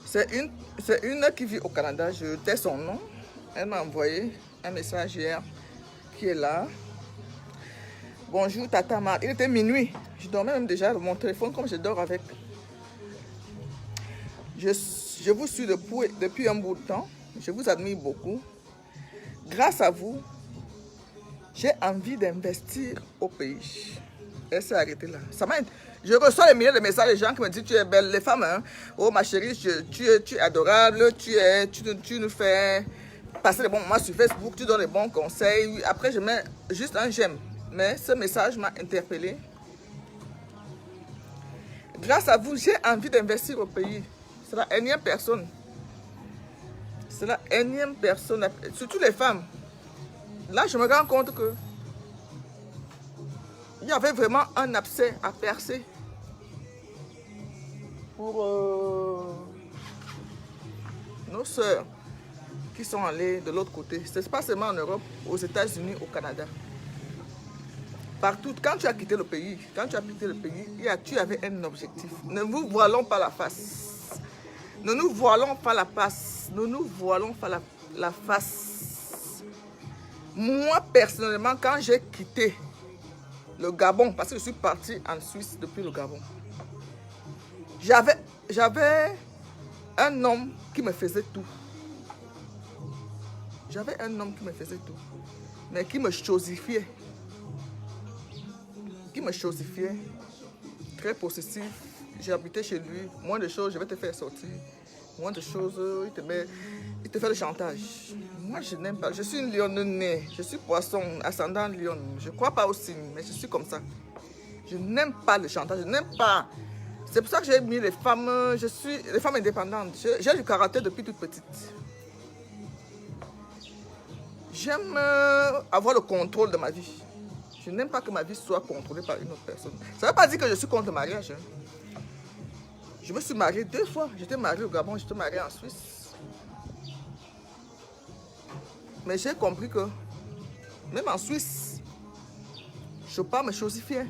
C'est une qui vit au Canada. Je tais son nom. Elle m'a envoyé un message hier qui est là. Bonjour Tata Mar. Il était minuit. Je dormais même déjà dans mon téléphone comme je dors avec. Je vous suis depuis un bout de temps. Je vous admire beaucoup. Grâce à vous, j'ai envie d'investir au pays. Elle s'est arrêtée là. Je reçois des milliers de messages des gens qui me disent tu es belle, les femmes. Hein? Oh ma chérie, tu es adorable, tu nous fais passer des bons moments sur Facebook, tu donnes des bons conseils. Après, je mets juste un j'aime. Mais ce message m'a interpellée. Grâce à vous, j'ai envie d'investir au pays. C'est la énième personne. C'est la énième personne, surtout les femmes. Là, je me rends compte que il y avait vraiment un abcès à percer pour nos sœurs qui sont allées de l'autre côté. Ce n'est pas seulement en Europe, aux États-Unis, au Canada. Partout, quand tu as quitté le pays, tu avais un objectif. Ne nous voilons pas la face. Ne nous voilons pas la face. Ne nous voilons pas la face. Moi, personnellement, quand j'ai quitté le Gabon, parce que je suis partie en Suisse depuis le Gabon, j'avais un homme qui me faisait tout. J'avais un homme qui me faisait tout, mais qui me chosifiait. Très possessif. J'habitais chez lui. Moins de choses, je vais te faire sortir. Moins de choses, il te fait le chantage. Moi, je n'aime pas. Je suis une lionne née. Je suis poisson, ascendant lion. Je ne crois pas au signe, mais je suis comme ça. Je n'aime pas le chantage. Je n'aime pas. C'est pour ça que j'ai mis les femmes. Les femmes indépendantes. J'ai du caractère depuis toute petite. J'aime avoir le contrôle de ma vie. Je n'aime pas que ma vie soit contrôlée par une autre personne. Ça ne veut pas dire que je suis contre le mariage. Hein. Je me suis mariée 2 fois. J'étais mariée au Gabon, j'étais mariée en Suisse. Mais j'ai compris que, même en Suisse, Chopin me chosifiait.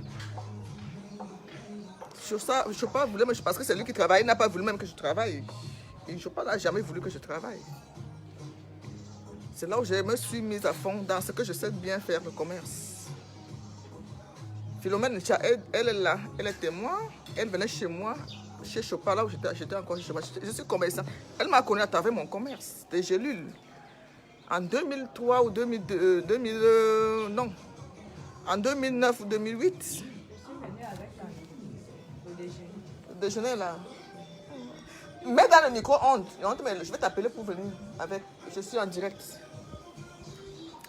Chopin voulait me... Parce que c'est lui qui travaille, il n'a pas voulu même que je travaille. Et Chopin n'a jamais voulu que je travaille. C'est là où je me suis mise à fond dans ce que je sais bien faire, le commerce. Philomène, elle est là, elle est témoin, elle venait chez moi, chez Chopin, là où j'étais encore chez Chopin. Je suis commerçant. Elle m'a connu à travers mon commerce, des gélules. En 2003 ou 2002, non, en 2009 ou 2008. Je suis venue avec le déjeuner là. Mets dans le micro-ondes, je vais t'appeler pour venir avec. Je suis en direct.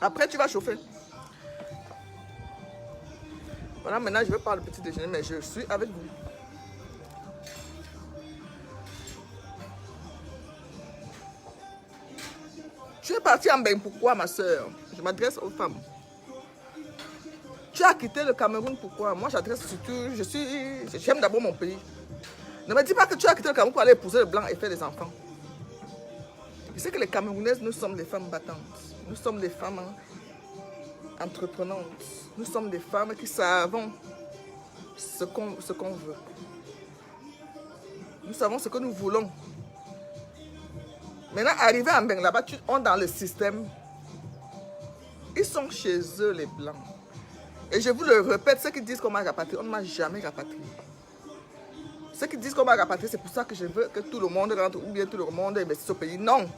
Après, tu vas chauffer. Voilà, maintenant je vais pas le petit déjeuner, mais je suis avec vous. Tu es partie en bain, pourquoi ma soeur? Je m'adresse aux femmes. Tu as quitté le Cameroun, pourquoi? Moi j'adresse surtout, j'aime d'abord mon pays. Ne me dis pas que tu as quitté le Cameroun pour aller épouser le blanc et faire des enfants. Je sais que les Camerounaises, nous sommes des femmes battantes. Nous sommes des femmes entreprenantes. Nous sommes des femmes qui savons ce qu'on veut. Nous savons ce que nous voulons. Maintenant, arrivé en Beng, là-bas, on dans le système. Ils sont chez eux, les Blancs. Et je vous le répète, ceux qui disent qu'on m'a rapatrié, on ne m'a jamais rapatrié. Ceux qui disent qu'on m'a rapatrié, c'est pour ça que je veux que tout le monde rentre, ou bien tout le monde investisse au pays. Non.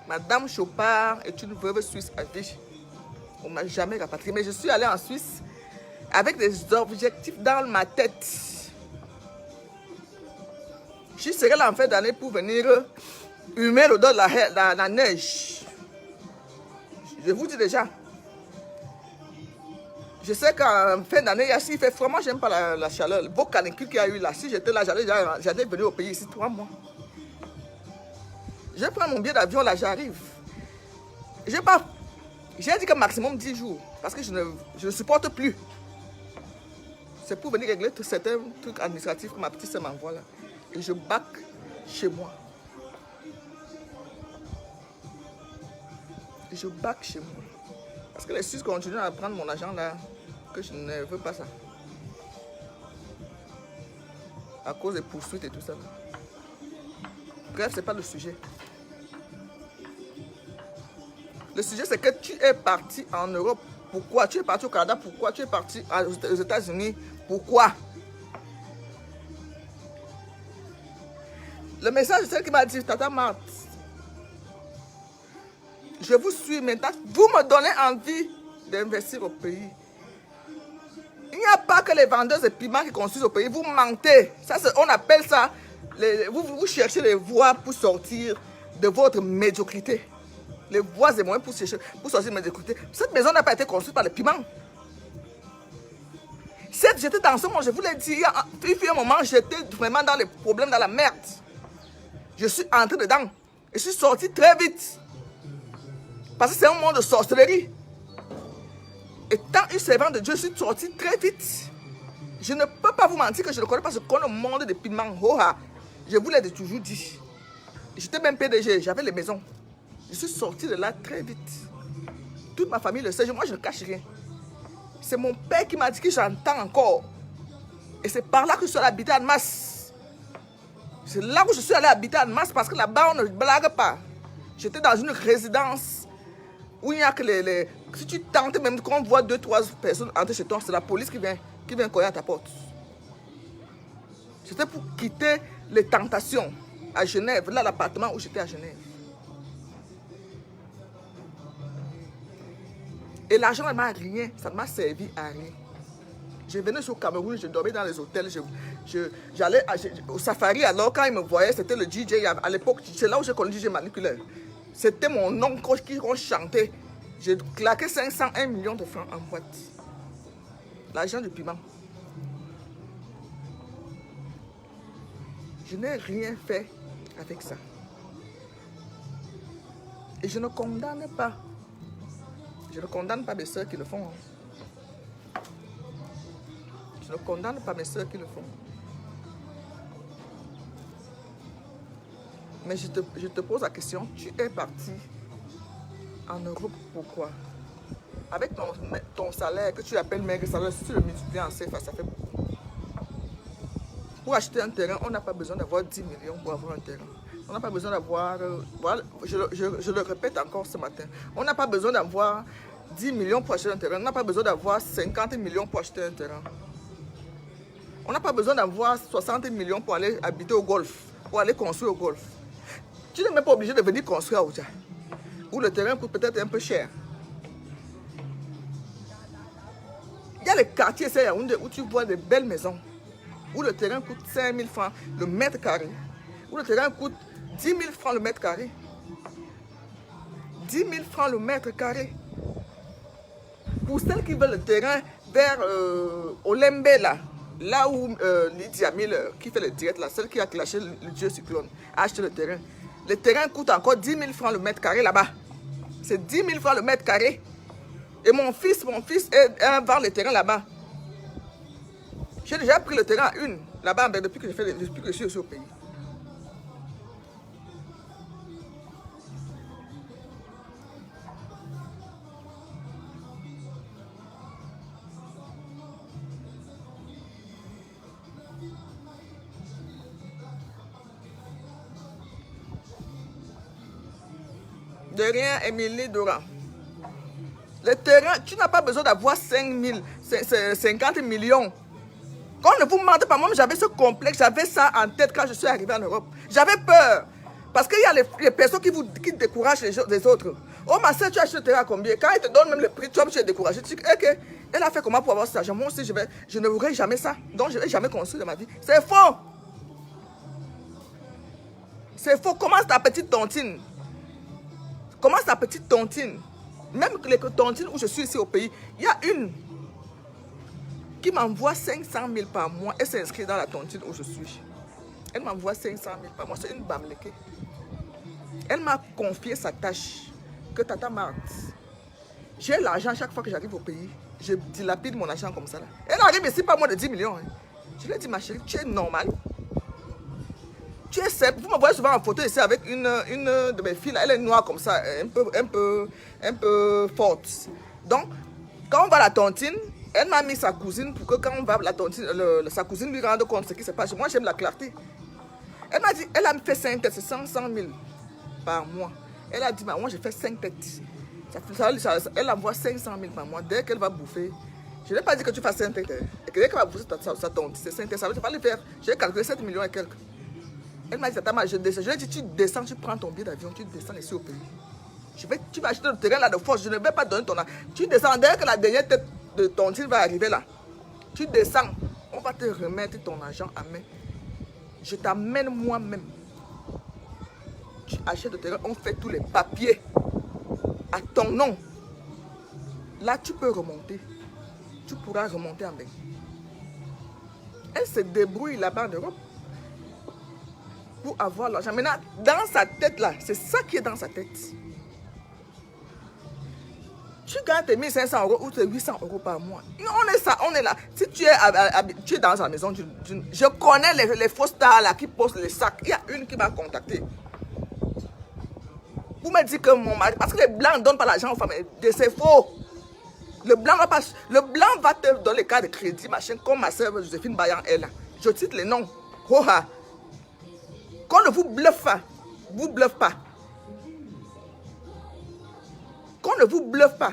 Madame Chopard est une veuve suisse à vie. On ne m'a jamais rapatrié. Mais je suis allée en Suisse avec des objectifs dans ma tête. Je serai là en fin d'année pour venir humer l'odeur de la neige. Je vous dis déjà. Je sais qu'en fin d'année, s'il fait froid, moi j'aime pas la chaleur. Vos canicules qu'il y a eu là, si j'étais là, j'allais venir au pays ici 3 mois. Je prends mon billet d'avion là, j'arrive. J'ai dit que maximum 10 jours. Parce que je ne supporte plus. C'est pour venir régler tous certains trucs administratifs que ma petite sœur m'envoie là. Et je bac chez moi. Et je bac chez moi. Parce que les Suisses continuent à prendre mon argent là. Que je ne veux pas ça. À cause des poursuites et tout ça là. Bref, ce n'est pas le sujet. Le sujet, c'est que tu es parti en Europe. Pourquoi? Tu es parti au Canada. Pourquoi? Tu es parti aux États-Unis. Pourquoi? Le message, c'est celle qui m'a dit, Tata Marthe, je vous suis maintenant. Vous me donnez envie d'investir au pays. Il n'y a pas que les vendeurs de piments qui construisent au pays. Vous mentez. Ça, on appelle ça, vous cherchez les voies pour sortir de votre médiocrité. Les voies et moyens pour sortir de médiocrité. Cette maison n'a pas été construite par les piments. J'étais dans ce monde, je vous l'ai dit, il y a un moment, j'étais vraiment dans les problèmes, dans la merde. Je suis entré dedans. Et je suis sorti très vite. Parce que c'est un monde de sorcellerie. Étant une servante de Dieu, je suis sorti très vite. Je ne peux pas vous mentir que je ne connais pas ce qu'on a au monde des piments. Je vous l'ai toujours dit. J'étais même PDG, j'avais les maisons. Je suis sorti de là très vite. Toute ma famille le sait, moi je ne cache rien. C'est mon père qui m'a dit que j'entends encore. Et c'est par là que je suis allé habiter à Annemasse. C'est là où je suis allé habiter à Annemasse parce que là-bas on ne blague pas. J'étais dans une résidence où il n'y a que les... Si tu tentes même qu'on voit 2-3 personnes entrer chez toi, c'est la police qui vient cogner à ta porte. C'était pour quitter les tentations à Genève, là l'appartement où j'étais à Genève. Et l'argent ne m'a rien, ça ne m'a servi à rien. Je venais au Cameroun, je dormais dans les hôtels, j'allais au safari, alors quand ils me voyaient, c'était le DJ, à l'époque, c'est là où j'ai connu le DJ Maniculaire. C'était mon oncle qui chantait. J'ai claqué 501 millions de francs en boîte. L'argent du piment. Je n'ai rien fait avec ça. Et je ne condamne pas. Je ne condamne pas mes soeurs qui le font. Je ne condamne pas mes soeurs qui le font. Mais je te pose la question, tu es parti en Europe, pourquoi? Avec ton salaire, que tu appelles maigre salaire, si tu le multiplies en CFA, ça fait beaucoup. Pour acheter un terrain, on n'a pas besoin d'avoir 10 millions pour avoir un terrain. On n'a pas besoin d'avoir, voilà, je le répète encore ce matin, on n'a pas besoin d'avoir 10 millions pour acheter un terrain, on n'a pas besoin d'avoir 50 millions pour acheter un terrain. On n'a pas besoin d'avoir 60 millions pour aller habiter au golf, pour aller construire au golf. Tu n'es même pas obligé de venir construire à Oudja, où le terrain coûte peut-être un peu cher. Il y a les quartiers où tu vois des belles maisons, où le terrain coûte 5 000 francs le mètre carré, où le terrain coûte 10 000 francs le mètre carré. 10 000 francs le mètre carré. Pour celles qui veulent le terrain vers Olembe, là où Lydia Miller, qui fait le direct, celle qui a clashé le dieu cyclone, a acheté le terrain. Le terrain coûte encore 10 000 francs le mètre carré là-bas. C'est 10 000 francs le mètre carré. Et mon fils vend le terrain là-bas. J'ai déjà pris le terrain à une, là-bas, depuis que je suis aussi au pays. De rien, Émilie Dora. Le terrain, tu n'as pas besoin d'avoir 50 millions. Quand on ne vous mente pas, moi j'avais ce complexe, j'avais ça en tête quand je suis arrivé en Europe. J'avais peur. Parce qu'il y a les personnes qui découragent les autres. Oh ma soeur, tu achètes le terrain à combien? Quand ils te donnent même le prix, tu es découragé. Tu dis, ok, elle a fait comment pour avoir cet argent? Moi aussi, je ne voudrais jamais ça. Donc je ne vais jamais construire de ma vie. C'est faux. C'est faux. Commence ta petite tontine. Commence ta petite tontine. Même les tontines où je suis ici au pays, il y a une qui m'envoie 500 000 par mois. Elle s'inscrit dans la tontine où je suis. Elle m'envoie 500 000 par mois. C'est une bamleke. Elle m'a confié sa tâche. Que Tata Marthe, j'ai l'argent chaque fois que j'arrive au pays. Je dilapide mon argent comme ça. Là. Elle arrive ici pas moins de 10 millions. Hein. Je lui ai dit, ma chérie, tu es normale. Tu es simple. Vous me voyez souvent en photo ici avec une de mes filles. Là. Elle est noire comme ça, un peu forte. Donc, quand on va à la tontine, elle m'a mis sa cousine pour que quand on va à la tontine, sa cousine lui rende compte de ce qui se passe. Moi, j'aime la clarté. Elle m'a dit, elle a fait 5 têtes, c'est 100 000 par mois. Elle a dit, bah, moi, j'ai fait 5 têtes. Elle envoie 500 000 par mois. Dès qu'elle va bouffer, je n'ai pas dit que tu fasses 5 têtes. Et que dès qu'elle va bouffer sa tonte, c'est 5 têtes, ça ne va pas le faire. J'ai calculé 7 millions et quelques. Elle m'a dit, attends, je descends. Je lui ai dit, tu descends, tu prends ton billet d'avion, tu descends ici au pays. Tu vas acheter le terrain là de force, je ne vais pas donner ton argent. Tu descends, dès que la dernière tête de tontine va arriver là, tu descends, on va te remettre ton argent à main. Je t'amène moi-même. Tu achètes le terrain, on fait tous les papiers à ton nom. Là, tu peux remonter. Tu pourras remonter en Belgique. Elle se débrouille là-bas en Europe pour avoir l'argent. Maintenant, dans sa tête là, c'est ça qui est dans sa tête. Tu gagnes tes 1500 € ou tes 800 € par mois. On est là. Si tu es dans sa maison, je connais les faux stars là qui postent les sacs. Il y a une qui m'a contacté. Vous me dites que mon mari, parce que les blancs ne donnent pas l'argent aux femmes, c'est faux. Le blanc va te donner les cas de crédit, machin, comme ma soeur Joséphine Bayan est là. Je cite les noms. Oha. Qu'on ne vous bluffe pas. Vous bluffe pas. Qu'on ne vous bluffe pas.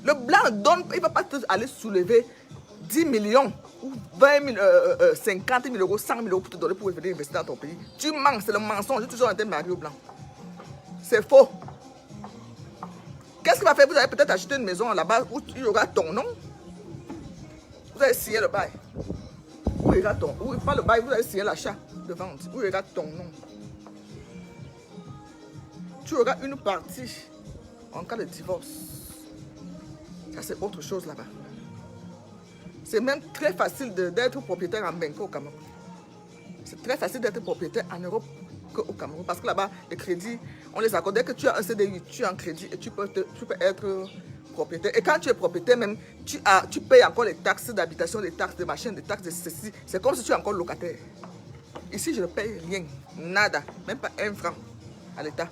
Le blanc donne, il ne va pas aller soulever 10 millions ou 20 000, 50 000 €, 100 000 € pour te donner pour venir investir dans ton pays. Tu mens, c'est le mensonge. J'ai toujours été marié au blanc. C'est faux. Qu'est-ce qu'il va faire? Vous allez peut-être acheter une maison là-bas où il y aura ton nom. Vous allez signer le bail. Où il y aura ton nom. Pas le bail, vous allez signer l'achat de vente. Où il y aura ton nom. Tu auras une partie en cas de divorce. Ça, c'est autre chose là-bas. C'est même très facile d'être propriétaire en Benko au Cameroun. C'est très facile d'être propriétaire en Europe qu'au Cameroun. Parce que là-bas, les crédits, on les accorde. Dès que tu as un CDI, tu as un crédit et tu peux être propriétaire. Et quand tu es propriétaire même, tu payes encore les taxes d'habitation, les taxes de machin, les taxes de ceci. C'est comme si tu es encore locataire. Ici, je ne paye rien. Nada. Même pas 1 franc à l'État.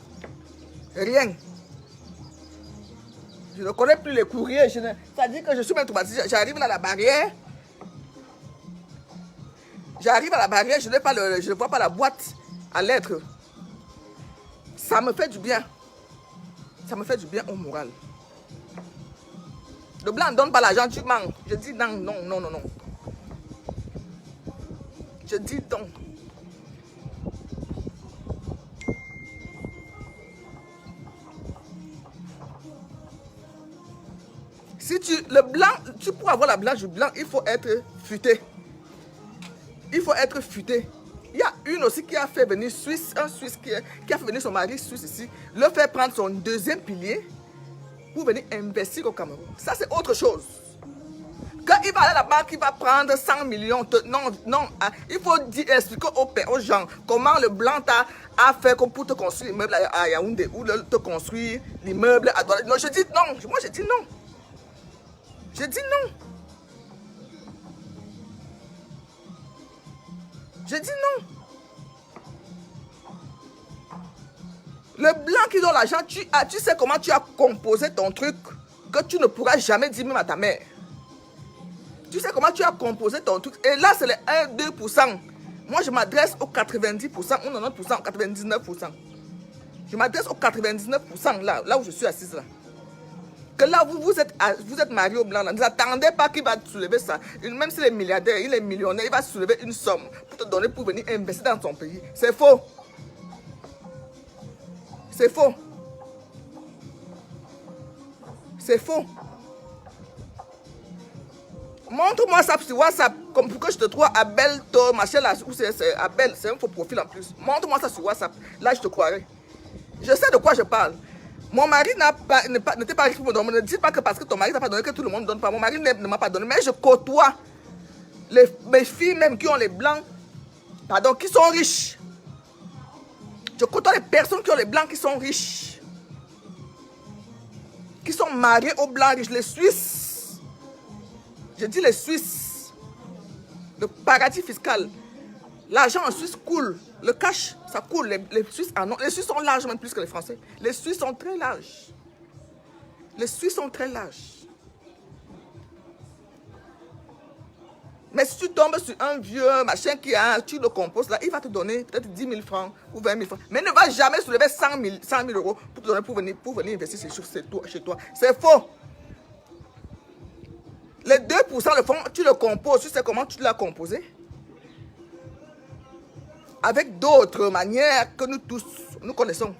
Rien. Je ne connais plus les courriers. Ça dit que je suis même traumatisé. J'arrive à la barrière. J'arrive à la barrière, je ne vois pas la boîte à lettres. Ça me fait du bien. Ça me fait du bien au moral. Le blanc ne donne pas l'argent, tu mens. Je dis non, non, non, non, non. Je dis non. Si le blanc, pour avoir la blanche du blanc, il faut être futé. Il faut être futé. Il y a une aussi qui a fait venir un Suisse qui a fait venir son mari suisse ici, le faire prendre son deuxième pilier pour venir investir au Cameroun. Ça, c'est autre chose. Quand il va aller à la banque, il va prendre 100 millions. Non, non, il faut expliquer aux gens comment le blanc a fait pour te construire l'immeuble à Yaoundé ou te construire l'immeuble à Douala. Non, je dis non. Moi, je dis non. Je dis non. Je dis non. Le blanc qui donne l'argent, tu sais comment tu as composé ton truc que tu ne pourras jamais dire même à ta mère. Tu sais comment tu as composé ton truc. Et là, c'est les 1-2%. Moi, je m'adresse aux 90%, ou 90%, 99%. Je m'adresse aux 99% là où je suis assise là. Que là, vous êtes marié au blanc. Là. Ne attendez pas qu'il va soulever ça. Même s'il est milliardaire, il est millionnaire, il va soulever une somme pour te donner pour venir investir dans ton pays. C'est faux. C'est faux. C'est faux. Montre-moi ça sur WhatsApp, comme pour que je te trouve Abel, machin là, où c'est Abel, c'est un faux profil en plus. Montre-moi ça sur WhatsApp, là je te croirai. Je sais de quoi je parle. Mon mari n'était pas riche pour me donner. Ne dis pas que parce que ton mari n'a pas donné que tout le monde ne donne pas. Mon mari ne m'a pas donné, mais je côtoie mes filles même qui ont les blancs, pardon, qui sont riches. Je côtoie les personnes qui ont les blancs qui sont riches. Qui sont mariés aux blancs riches, les Suisses. Je dis les Suisses. Le paradis fiscal. L'argent en Suisse coule. Le cash, ça coule. Les Suisses en ont. Les Suisses sont largement plus que les Français. Les Suisses sont très larges. Les Suisses sont très larges. Mais si tu tombes sur un vieux machin qui a, tu le composes là, il va te donner peut-être 10 000 francs ou 20 000 francs. Mais il ne va jamais soulever 100 000 euros pour te donner pour venir investir chez toi. C'est faux. Les 2% le fond, tu le composes. Tu sais comment tu l'as composé? Avec d'autres manières que nous tous, nous connaissons.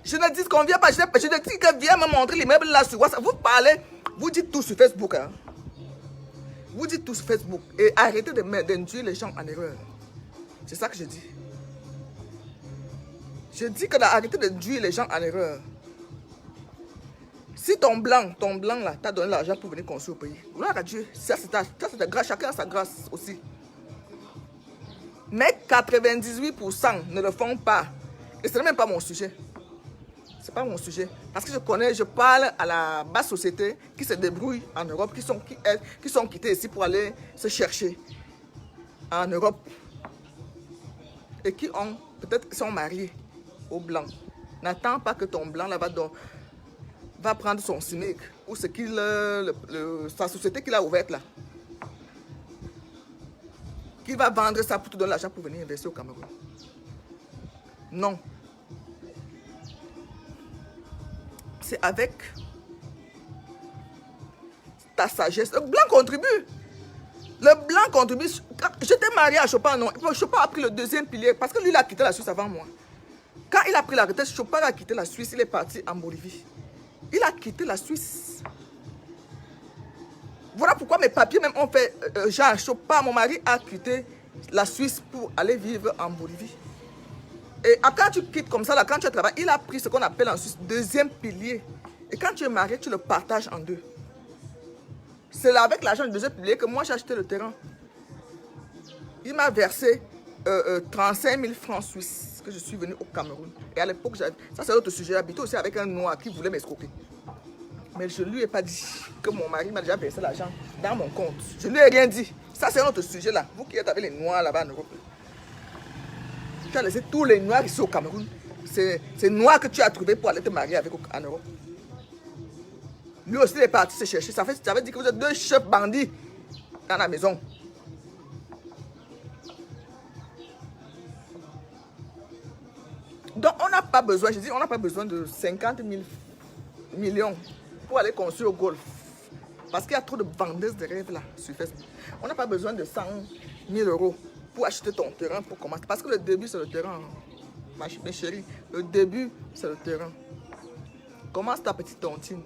Je ne dis qu'on vient pas, je ne dis que viens me montrer l'immeuble là sur WhatsApp. Vous parlez, vous dites tout sur Facebook. Hein. Vous dites tout sur Facebook. Et arrêtez d'induire les gens en erreur. C'est ça que je dis. Je dis que d'arrêter d'induire les gens en erreur. Si ton blanc là, t'a donné l'argent pour venir construire au pays, gloire à Dieu, ça c'est ta grâce, chacun a sa grâce aussi. Mais 98% ne le font pas. Et ce n'est même pas mon sujet. C'est pas mon sujet. Parce que je parle à la basse société qui se débrouille en Europe, qui sont quittés ici pour aller se chercher en Europe. Et qui ont, peut-être, sont mariés au blanc. N'attends pas que ton blanc là va prendre son SMIC ou ce sa société qu'il a ouverte là. Qui va vendre ça pour te donner l'argent pour venir investir au Cameroun. Non. C'est avec ta sagesse. Le blanc contribue. Le blanc contribue. J'étais marié à Chopin, non. Chopin a pris le deuxième pilier parce que lui, il a quitté la Suisse avant moi. Quand il a pris la retraite, Chopin a quitté la Suisse, il est parti en Bolivie. Il a quitté la Suisse. Voilà pourquoi mes papiers même ont fait... Jean Chopin, mon mari, a quitté la Suisse pour aller vivre en Bolivie. Et quand tu quittes comme ça, là, quand tu travailles, il a pris ce qu'on appelle en Suisse deuxième pilier. Et quand tu es marié, tu le partages en deux. C'est là avec l'argent du deuxième pilier que moi j'ai acheté le terrain. Il m'a versé 35 000 francs suisses que je suis venu au Cameroun. Et à l'époque, ça c'est autre sujet, j'habitais aussi avec un noir qui voulait m'escroquer. Mais je ne lui ai pas dit que mon mari m'a déjà versé l'argent dans mon compte. Je ne lui ai rien dit. Ça c'est un autre sujet là. Vous qui êtes avec les noirs là-bas en Europe. Tu as laissé tous les noirs ici au Cameroun. C'est noir que tu as trouvé pour aller te marier avec en Europe. Lui aussi il est parti se chercher. Ça veut dire que vous êtes deux chefs bandits dans la maison. Donc on n'a pas besoin, je dis, on n'a pas besoin de 50 000 millions pour aller construire au Golfe. Parce qu'il y a trop de vendeuses de rêves là sur Facebook. On n'a pas besoin de 100 000 euros pour acheter ton terrain pour commencer. Parce que le début, c'est le terrain. Mes chéris, le début, c'est le terrain. Commence ta petite tontine.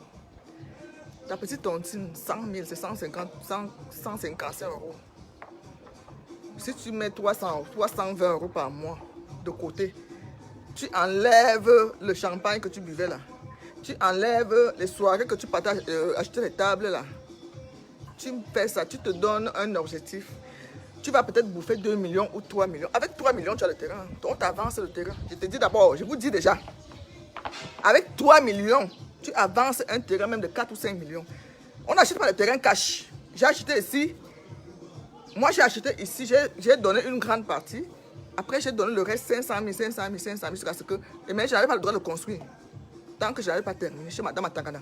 Ta petite tontine, 100 000, c'est 155 euros. Si tu mets 320 euros par mois de côté, tu enlèves le champagne que tu buvais là. Tu enlèves les soirées que tu partages, acheter les tables là. Tu fais ça, tu te donnes un objectif. Tu vas peut-être bouffer 2 millions ou 3 millions. Avec 3 millions, tu as le terrain. On t'avance le terrain. Je te dis d'abord, je vous dis déjà. Avec 3 millions, tu avances un terrain même de 4 ou 5 millions. On n'achète pas le terrain cash. J'ai acheté ici. Moi, j'ai acheté ici. J'ai donné une grande partie. Après, j'ai donné le reste 500 000, 500 000, 500 000. Jusqu'à ce que... Mais je n'avais pas le droit de construire. Tant que je n'avais pas terminé chez Madame Atangana.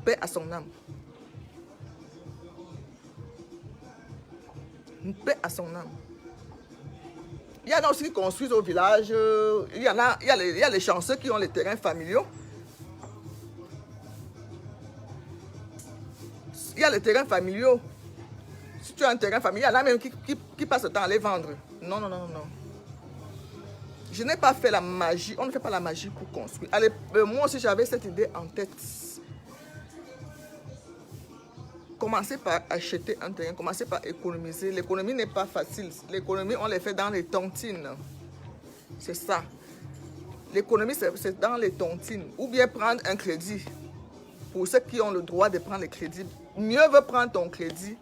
Paix à son âme. Une paix à son âme. Il y en a aussi qui construisent au village. Il y a les chanceux qui ont les terrains familiaux. Il y a les terrains familiaux. Si tu as un terrain familial, il y en a même qui passent le temps à les vendre. Non, non, non, non. Je n'ai pas fait la magie. On ne fait pas la magie pour construire. Allez, moi aussi, j'avais cette idée en tête. Commencez par acheter un terrain, commencez par économiser. L'économie n'est pas facile. L'économie, on les fait dans les tontines. C'est ça. L'économie, c'est dans les tontines. Ou bien prendre un crédit. Pour ceux qui ont le droit de prendre les crédits. Mieux vaut prendre ton crédit.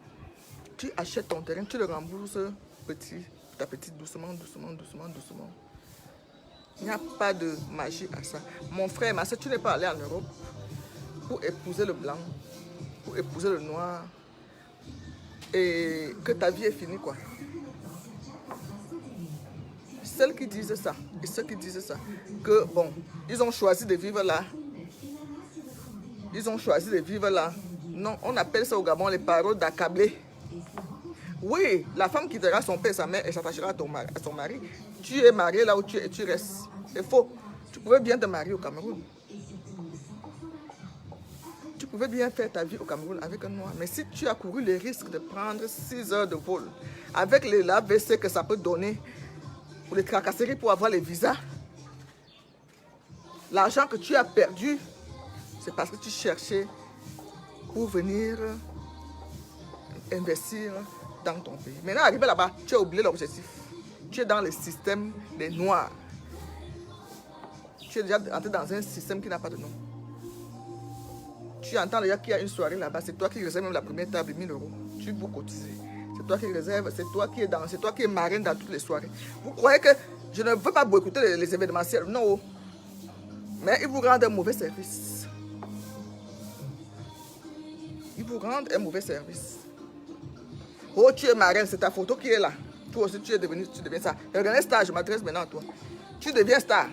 Tu achètes ton terrain, tu le rembourses petit à petit, doucement, doucement, doucement, doucement. Il n'y a pas de magie à ça. Mon frère, ma soeur, tu n'es pas allé en Europe pour épouser le blanc, pour épouser le noir, et que ta vie est finie, quoi. Celles qui disent ça, et ceux qui disent ça, que bon, ils ont choisi de vivre là, Ils ont choisi de vivre là. Non, on appelle ça au Gabon les paroles d'accablé. Oui, la femme quittera son père et sa mère et s'attachera à son mari. Tu es marié là où tu es et tu restes. C'est faux. Tu pouvais bien te marier au Cameroun. Tu pouvais bien faire ta vie au Cameroun avec un noir. Mais si tu as couru le risque de prendre 6 heures de vol, avec l'AVC que ça peut donner, pour les tracasseries pour avoir les visas, l'argent que tu as perdu, c'est parce que tu cherchais pour venir investir dans ton pays. Maintenant, arrivé là-bas, tu as oublié l'objectif. Tu es dans le système des Noirs. Tu es déjà entré dans un système qui n'a pas de nom. Tu entends déjà qu'il y a une soirée là-bas, c'est toi qui réserves même la première table, 1000 €. Tu vous cotiser. C'est toi qui réserves, c'est toi qui es dans, c'est toi qui es marraine dans toutes les soirées. Vous croyez que je ne veux pas boycotter les événementiels? Non. Mais ils vous rendent un mauvais service. Ils vous rendent un mauvais service. Oh, tu es marraine, c'est ta photo qui est là. Toi aussi, tu deviens ça. Regardez star, je m'adresse maintenant à toi. Tu deviens star.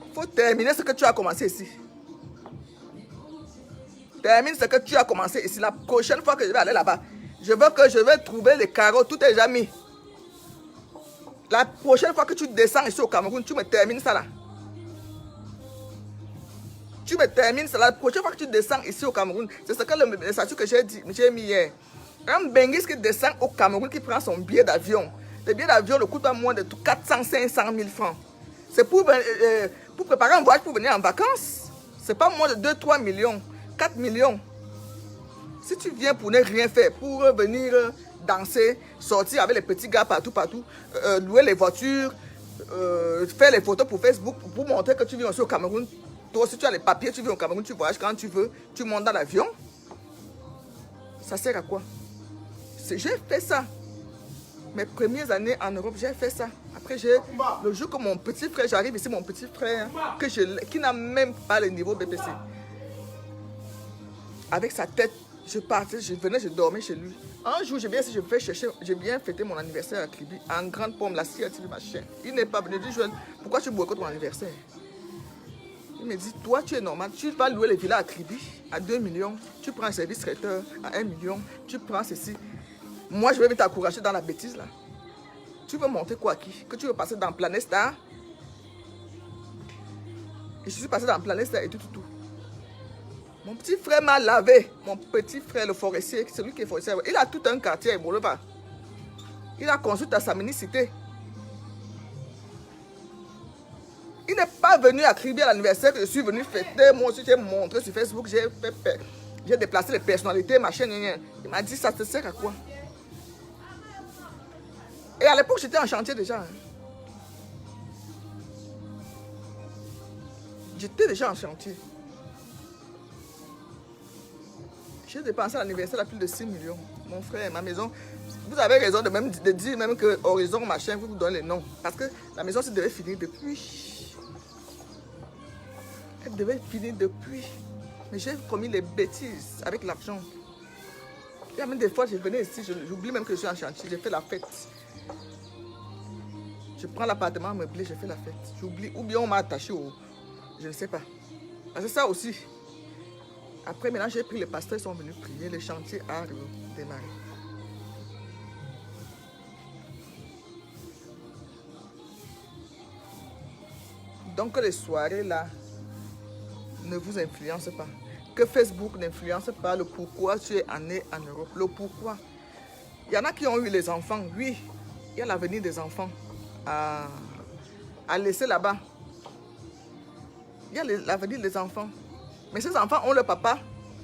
Il faut terminer ce que tu as commencé ici. Termine ce que tu as commencé ici. La prochaine fois que je vais aller là-bas, je vais trouver les carreaux, tout est déjà mis. La prochaine fois que tu descends ici au Cameroun, tu me termines ça là. Tu me termines ça. La prochaine fois que tu descends ici au Cameroun, c'est ce que le statut que j'ai mis hier. Un Benguis qui descend au Cameroun, qui prend son billet d'avion. Le billet d'avion ne coûte pas moins de 400-500 000 francs. C'est pour préparer un voyage pour venir en vacances. C'est pas moins de 2-3 millions, 4 millions. Si tu viens pour ne rien faire, pour venir danser, sortir avec les petits gars partout, louer les voitures, faire les photos pour Facebook, pour montrer que tu viens aussi au Cameroun. Toi, si tu as les papiers, tu viens au Cameroun, tu voyages quand tu veux, tu montes dans l'avion. Ça sert à quoi? J'ai fait ça. Mes premières années en Europe, j'ai fait ça. Après, le jour que mon petit frère, j'arrive ici, mon petit frère, qui n'a même pas le niveau BPC. Avec sa tête, je partais, je venais, je dormais chez lui. Un jour, je viens fêter mon anniversaire à Kribi, en grande pomme, la scie machin. Il n'est pas venu, il dit, Joël, pourquoi tu boycottes mon anniversaire? Il me dit, toi, tu es normal, tu vas louer les villas à Kribi à 2 millions, tu prends un service traiteur à 1 million, tu prends ceci. Moi, je vais t'encourager dans la bêtise, là. Tu veux monter quoi à qui? Que tu veux passer dans Planet Star? Et je suis passé dans Planet Star et tout. Mon petit frère m'a lavé. Mon petit frère, le forestier, celui qui est forestier, il a tout un quartier à Boulevard. Il a construit à sa mini-cité. Il n'est pas venu à Kribi à l'anniversaire que je suis venu fêter. Moi aussi, j'ai montré sur Facebook, j'ai déplacé les personnalités, machin. Il m'a dit, ça te sert à quoi? Et à l'époque, j'étais en chantier déjà. J'étais déjà en chantier. J'ai dépensé à l'anniversaire à plus de 6 millions. Mon frère, ma maison. Vous avez raison de dire même que Horizon, machin, vous donnez les noms. Parce que la maison, ça devait finir depuis. Elle devait finir depuis. Mais j'ai commis les bêtises avec l'argent. Il y a même des fois, je venais ici, j'oublie même que je suis en chantier, j'ai fait la fête. Je prends l'appartement meublé, je fais la fête. J'oublie, ou bien on m'a attaché au... Je ne sais pas. Parce que ça aussi. Après, maintenant, j'ai pris les pasteurs, ils sont venus prier, le chantier a démarré. Donc, les soirées là ne vous influencent pas. Que Facebook n'influence pas le pourquoi tu es né en Europe. Le pourquoi. Il y en a qui ont eu les enfants. Oui, il y a l'avenir des enfants à laisser là-bas. Il y a l'avenir des enfants. Mais ces enfants ont le papa.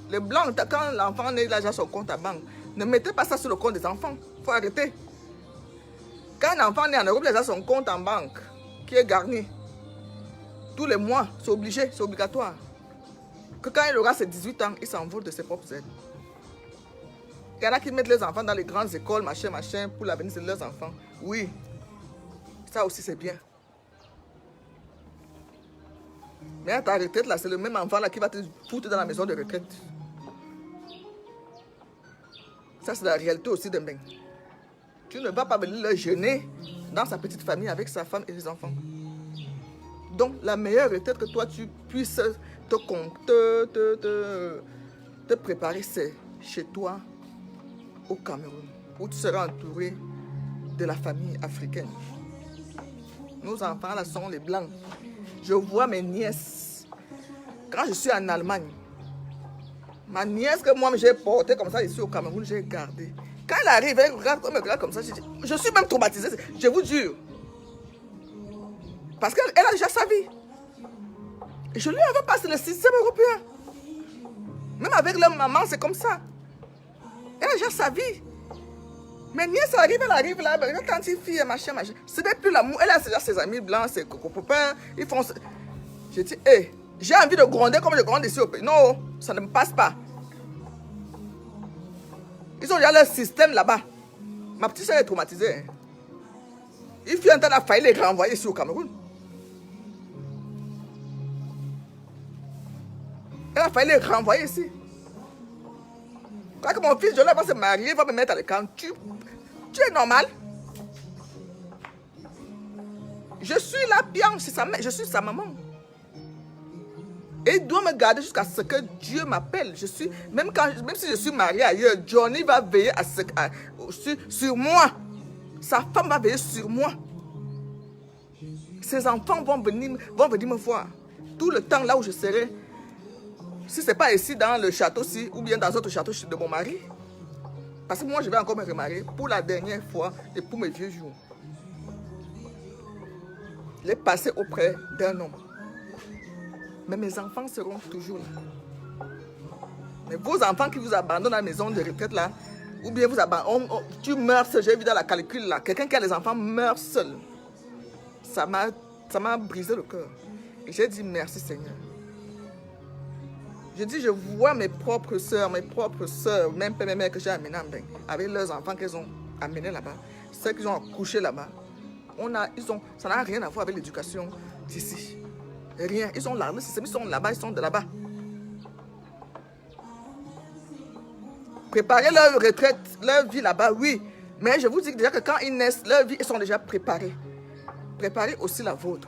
Les blancs, quand l'enfant naît, il a déjà son compte à banque. Ne mettez pas ça sur le compte des enfants. Il faut arrêter. Quand un enfant naît en Europe, il a déjà son compte en banque qui est garni. Tous les mois, c'est obligé, c'est obligatoire. Que quand il aura ses 18 ans, il s'envole de ses propres ailes. Il y en a qui mettent les enfants dans les grandes écoles, machin, pour l'avenir de leurs enfants. Oui, ça aussi c'est bien. Mais à ta retraite, là, c'est le même enfant là qui va te foutre dans la maison de retraite. Ça, c'est la réalité aussi de Mbeng. Tu ne vas pas venir le jeûner dans sa petite famille avec sa femme et ses enfants. Donc, la meilleure retraite que toi, tu puisses te préparer, c'est chez toi, au Cameroun, où tu seras entouré de la famille africaine. Nos enfants, là, sont les blancs. Je vois mes nièces. Quand je suis en Allemagne, ma nièce que moi j'ai portée comme ça ici au Cameroun, j'ai gardée. Quand elle arrive, elle me regarde comme ça, je suis même traumatisée, je vous jure. Parce qu'elle a déjà sa vie. Et je lui avais passé le système européen. Même avec leur maman, c'est comme ça. Elle a déjà sa vie. Mes nièces arrivent, elle arrive là, quand il fille, machin. Ce n'est plus l'amour. Elle a déjà ses amis blancs, ses copains. Ils font. Je dis, hé, j'ai envie de gronder comme je gronde ici au pays. Non, ça ne me passe pas. Ils ont déjà leur système là-bas. Ma petite soeur est traumatisée. Hein. Il fut un temps, elle a failli les renvoyer ici au Cameroun. Elle a failli les renvoyer ici. Quand mon fils, je vais se marier, il va me mettre à l'écran. Tu es normal. Je suis là bien, je suis sa maman. Et il doit me garder jusqu'à ce que Dieu m'appelle. Même si je suis mariée ailleurs, Johnny va veiller sur moi. Sa femme va veiller sur moi. Ses enfants vont venir me voir. Tout le temps là où je serai. Si ce n'est pas ici dans le château-ci ou bien dans un autre château de mon mari. Parce que moi je vais encore me remarier pour la dernière fois et pour mes vieux jours. Je l'ai passé auprès d'un homme. Mais mes enfants seront toujours là. Mais vos enfants qui vous abandonnent à la maison de retraite là, ou bien vous abandonnent, tu meurs seul, j'ai vu dans la calcul là, quelqu'un qui a les enfants meurt seul. Ça m'a brisé le cœur. Et j'ai dit merci Seigneur. Je dis, je vois mes propres soeurs, même père et mère que j'ai amenées en bain, avec leurs enfants qu'ils ont amenés là-bas, ceux qu'ils ont accouchés là-bas. Ça n'a rien à voir avec l'éducation d'ici. Rien. Ils sont là, ils sont là-bas, ils sont de là-bas. Préparer leur retraite, leur vie là-bas, oui. Mais je vous dis déjà que quand ils naissent, leur vie, ils sont déjà préparés. Préparez aussi la vôtre.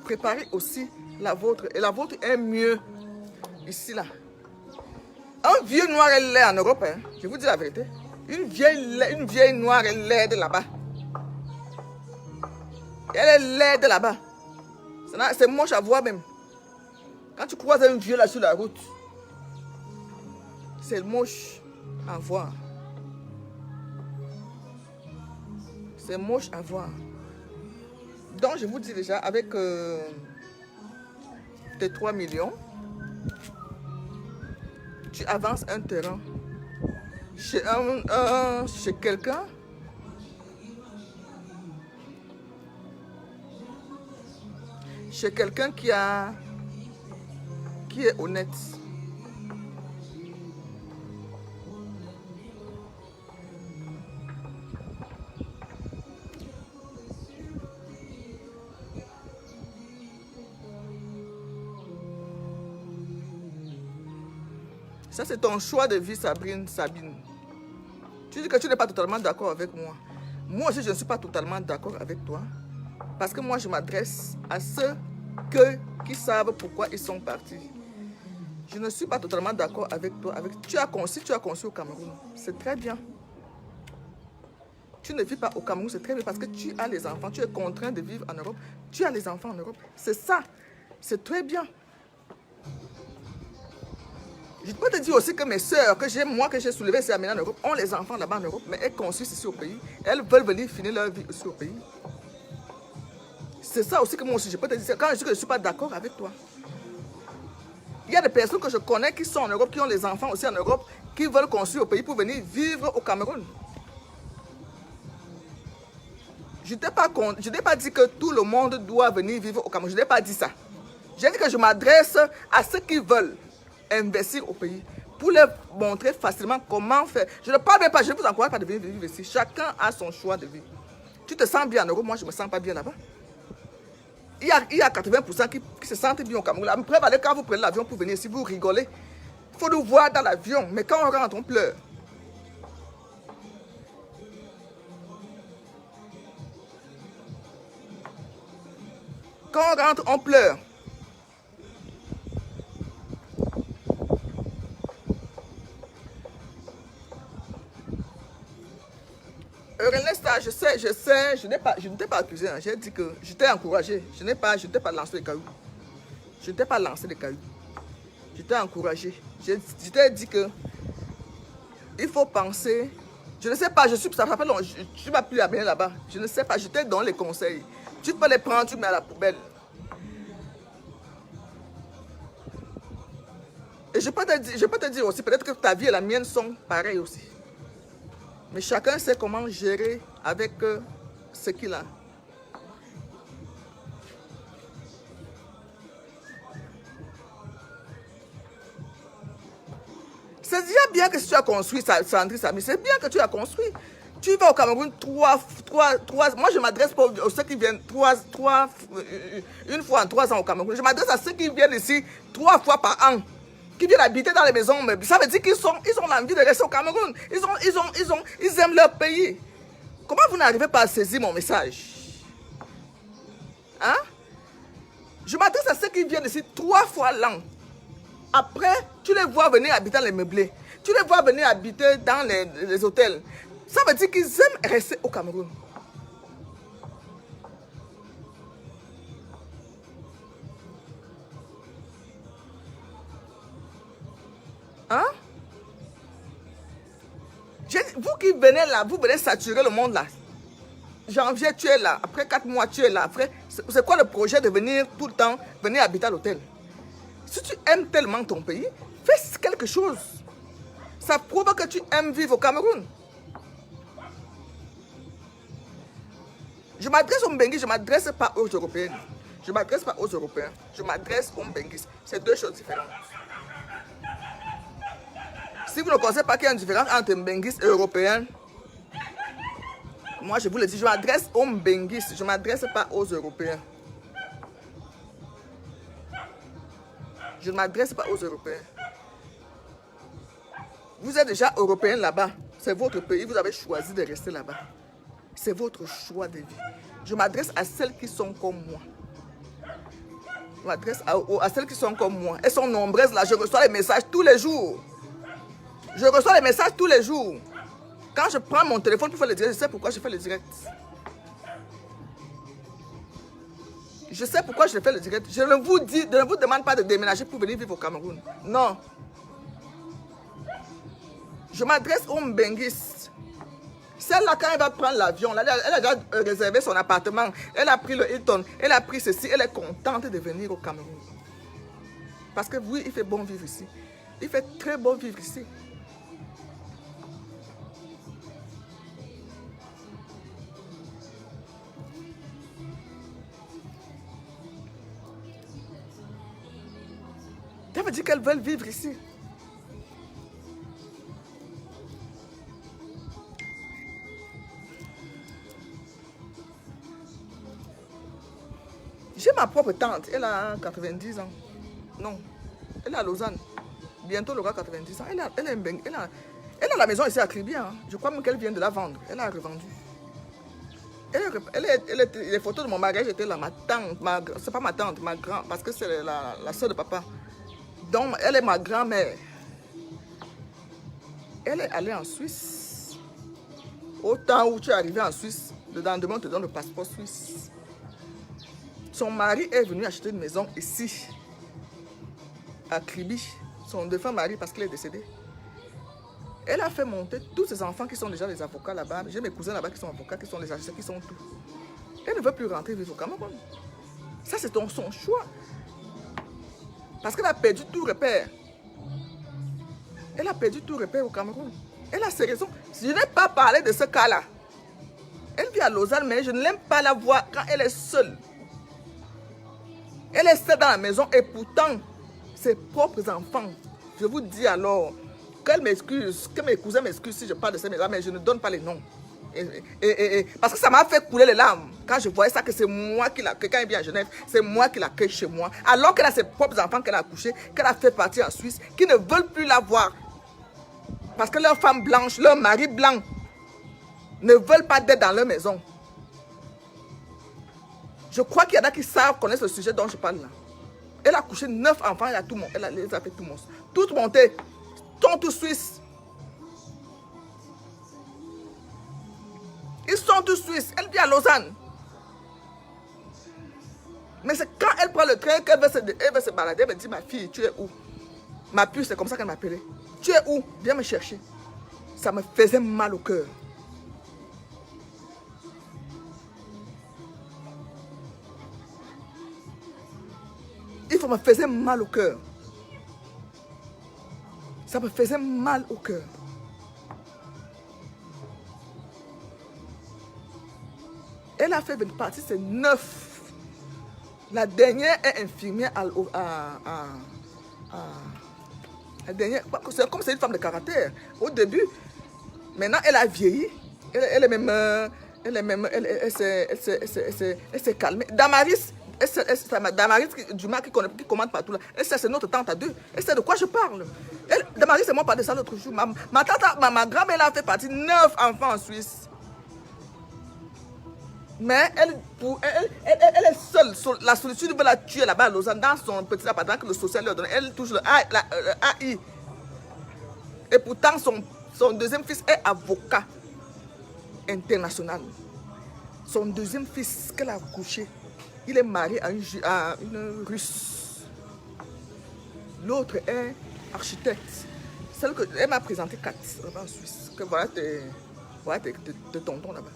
Préparez aussi la vôtre. Et la vôtre est mieux ici, là. Un vieux noir, elle l'est en Europe. Hein. Je vous dis la vérité. Une vieille noire, elle l'aide là-bas. Elle est laide là-bas. C'est moche à voir même. Quand tu croises un vieux là sur la route, c'est moche à voir. C'est moche à voir. Donc je vous dis déjà, avec tes 3 millions, tu avances un terrain chez quelqu'un. Chez quelqu'un qui est honnête. Ça, c'est ton choix de vie, Sabine. Tu dis que tu n'es pas totalement d'accord avec moi. Moi aussi, je ne suis pas totalement d'accord avec toi. Parce que moi, je m'adresse à ceux qui savent pourquoi ils sont partis. Je ne suis pas totalement d'accord avec toi. Si tu as conçu au Cameroun, c'est très bien. Tu ne vis pas au Cameroun, c'est très bien parce que tu as les enfants. Tu es contraint de vivre en Europe. Tu as les enfants en Europe. C'est ça. C'est très bien. Je peux te dire aussi que mes soeurs, que j'ai soulevées ces amenées en Europe, ont les enfants là-bas en Europe, mais elles construisent ici au pays. Elles veulent venir finir leur vie aussi au pays. C'est ça aussi que moi aussi, je peux te dire, quand je dis que je ne suis pas d'accord avec toi. Il y a des personnes que je connais qui sont en Europe, qui ont les enfants aussi en Europe, qui veulent construire au pays pour venir vivre au Cameroun. Je n'ai pas dit que tout le monde doit venir vivre au Cameroun. Je n'ai pas dit ça. J'ai dit que je m'adresse à ceux qui veulent investir au pays pour leur montrer facilement comment faire. Je ne parle même pas, je ne vous encourage pas à venir vivre ici. Chacun a son choix de vie. Tu te sens bien en Europe, moi je ne me sens pas bien là-bas. Il y a 80% qui se sentent bien au Cameroun. La preuve, quand vous prenez l'avion pour venir ici, vous rigolez. Il faut nous voir dans l'avion, mais quand on rentre, on pleure. Quand on rentre, on pleure. Ernesta, je sais, je ne t'ai pas accusé. Hein. J'ai dit que je t'ai encouragé. Je n'ai pas lancé les cailloux. Je ne t'ai pas lancé les cailloux. Je t'ai encouragé. Je t'ai dit que il faut penser. Je ne sais pas, ça fait longtemps, tu ne vas plus amener là-bas. Je ne sais pas, je t'ai donné les conseils. Tu peux les prendre, tu mets à la poubelle. Et je peux te dire aussi, peut-être que ta vie et la mienne sont pareilles aussi. Mais chacun sait comment gérer avec ce qu'il a. C'est déjà bien que si tu as construit, Sandrine Samy, c'est bien que tu as construit. Tu vas au Cameroun moi je m'adresse pas à ceux qui viennent une fois en 3 ans au Cameroun. Je m'adresse à ceux qui viennent ici 3 fois par an, qui viennent habiter dans les maisons meubles. Ça veut dire qu'ils ont l'envie de rester au Cameroun. Ils aiment leur pays. Comment vous n'arrivez pas à saisir mon message? Hein? Je m'adresse à ceux qui viennent ici 3 fois l'an. Après, tu les vois venir habiter dans les meublés. Tu les vois venir habiter dans les hôtels. Ça veut dire qu'ils aiment rester au Cameroun. Hein? Vous qui venez là, vous venez saturer le monde là. Janvier, tu es là. Après 4 mois, tu es là. Après, c'est quoi le projet de venir tout le temps, venir habiter à l'hôtel? Si tu aimes tellement ton pays, fais quelque chose. Ça prouve que tu aimes vivre au Cameroun. Je m'adresse aux Mbenguis, je ne m'adresse pas aux Européens. Je ne m'adresse pas aux Européens. Je m'adresse aux Mbenguis. C'est 2 choses différentes. Si vous ne pensez pas qu'il y a une différence entre Mbenguis et Européens, moi je vous le dis, je m'adresse aux Mbenguis. Je ne m'adresse pas aux Européens. Je ne m'adresse pas aux Européens. Vous êtes déjà Européen là-bas. C'est votre pays. Vous avez choisi de rester là-bas. C'est votre choix de vie. Je m'adresse à celles qui sont comme moi. Je m'adresse à celles qui sont comme moi. Elles sont nombreuses là. Je reçois les messages tous les jours. Je reçois les messages tous les jours. Quand je prends mon téléphone pour faire le direct, je sais pourquoi je fais le direct. Je sais pourquoi je fais le direct. Je ne vous demande pas de déménager pour venir vivre au Cameroun. Non. Je m'adresse aux Mbenguis. Celle-là, quand elle va prendre l'avion, elle a déjà réservé son appartement. Elle a pris le Hilton. Elle a pris ceci. Elle est contente de venir au Cameroun. Parce que oui, il fait bon vivre ici. Il fait très bon vivre ici. Ça veut dire qu'elles veulent vivre ici. J'ai ma propre tante, elle a 90 ans. Non, elle est à Lausanne. Bientôt, elle aura 90 ans. Elle a la maison ici à Cribia. Hein. Je crois même qu'elle vient de la vendre. Elle a revendu. Les photos de mon mariage étaient là. Ma tante, c'est pas ma tante, ma grand, parce que c'est la soeur de papa. Donc, elle est ma grand-mère. Elle est allée en Suisse. Au temps où tu es arrivé en Suisse, le lendemain, on te donne le passeport suisse. Son mari est venu acheter une maison ici, à Kribi. Son défunt mari, parce qu'il est décédé. Elle a fait monter tous ses enfants qui sont déjà des avocats là-bas. J'ai mes cousins là-bas qui sont avocats, qui sont les agents, qui sont tout. Elle ne veut plus rentrer vivre au Cameroun. Ça, c'est son choix. Parce qu'elle a perdu tout repère. Elle a perdu tout repère au Cameroun. Elle a ses raisons. Je n'ai pas parlé de ce cas-là. Elle vit à Lausanne, mais je ne l'aime pas la voir quand elle est seule. Elle est seule dans la maison et pourtant, ses propres enfants. Je vous dis alors, qu'elle m'excuse, que mes cousins m'excusent si je parle de ces maisons, mais je ne donne pas les noms. Parce que ça m'a fait couler les larmes quand je voyais ça, que c'est moi qui l'accueille. Quand il vient à Genève, c'est moi qui l'accueille chez moi. Alors qu'elle a ses propres enfants qu'elle a accouchés, qu'elle a fait partir en Suisse, qui ne veulent plus la voir. Parce que leurs femmes blanches, leurs maris blancs, ne veulent pas d'être dans leur maison. Je crois qu'il y en a qui savent, connaissent le sujet dont je parle là. Elle a couché 9 enfants, elle les a fait tout monstre. Toutes montées, tout suisse. Ils sont tous suisses. Elle vit à Lausanne. Mais c'est quand elle prend le train qu'elle veut se balader. Elle me dit, ma fille, tu es où? Ma puce, c'est comme ça qu'elle m'appelait. Tu es où? Viens me chercher. Ça me faisait mal au cœur. Il me faisait mal au cœur. Ça me faisait mal au cœur. Elle a fait une partie, c'est 9. La dernière est infirmière la dernière, comme c'est une femme de caractère. Au début, maintenant elle a vieilli. Elle est même, elle s'est calmée. Damaris, Damaris Dumas qui commande partout là. C'est notre tante à deux. Elle sait de quoi je parle. Damaris et moi parlait de ça l'autre jour. Ma grand-mère elle a fait partie 9 enfants en Suisse. Mais elle est seule. La solitude veut la tuer là-bas à Lausanne, dans son petit appartement que le social leur donne. Elle touche le AI. Et pourtant, son deuxième fils est avocat international. Son deuxième fils qu'elle a accouché, il est marié à une Russe. L'autre est architecte. Celle qu'elle m'a présenté 4 là-bas en Suisse. Que voilà tes tontons là-bas.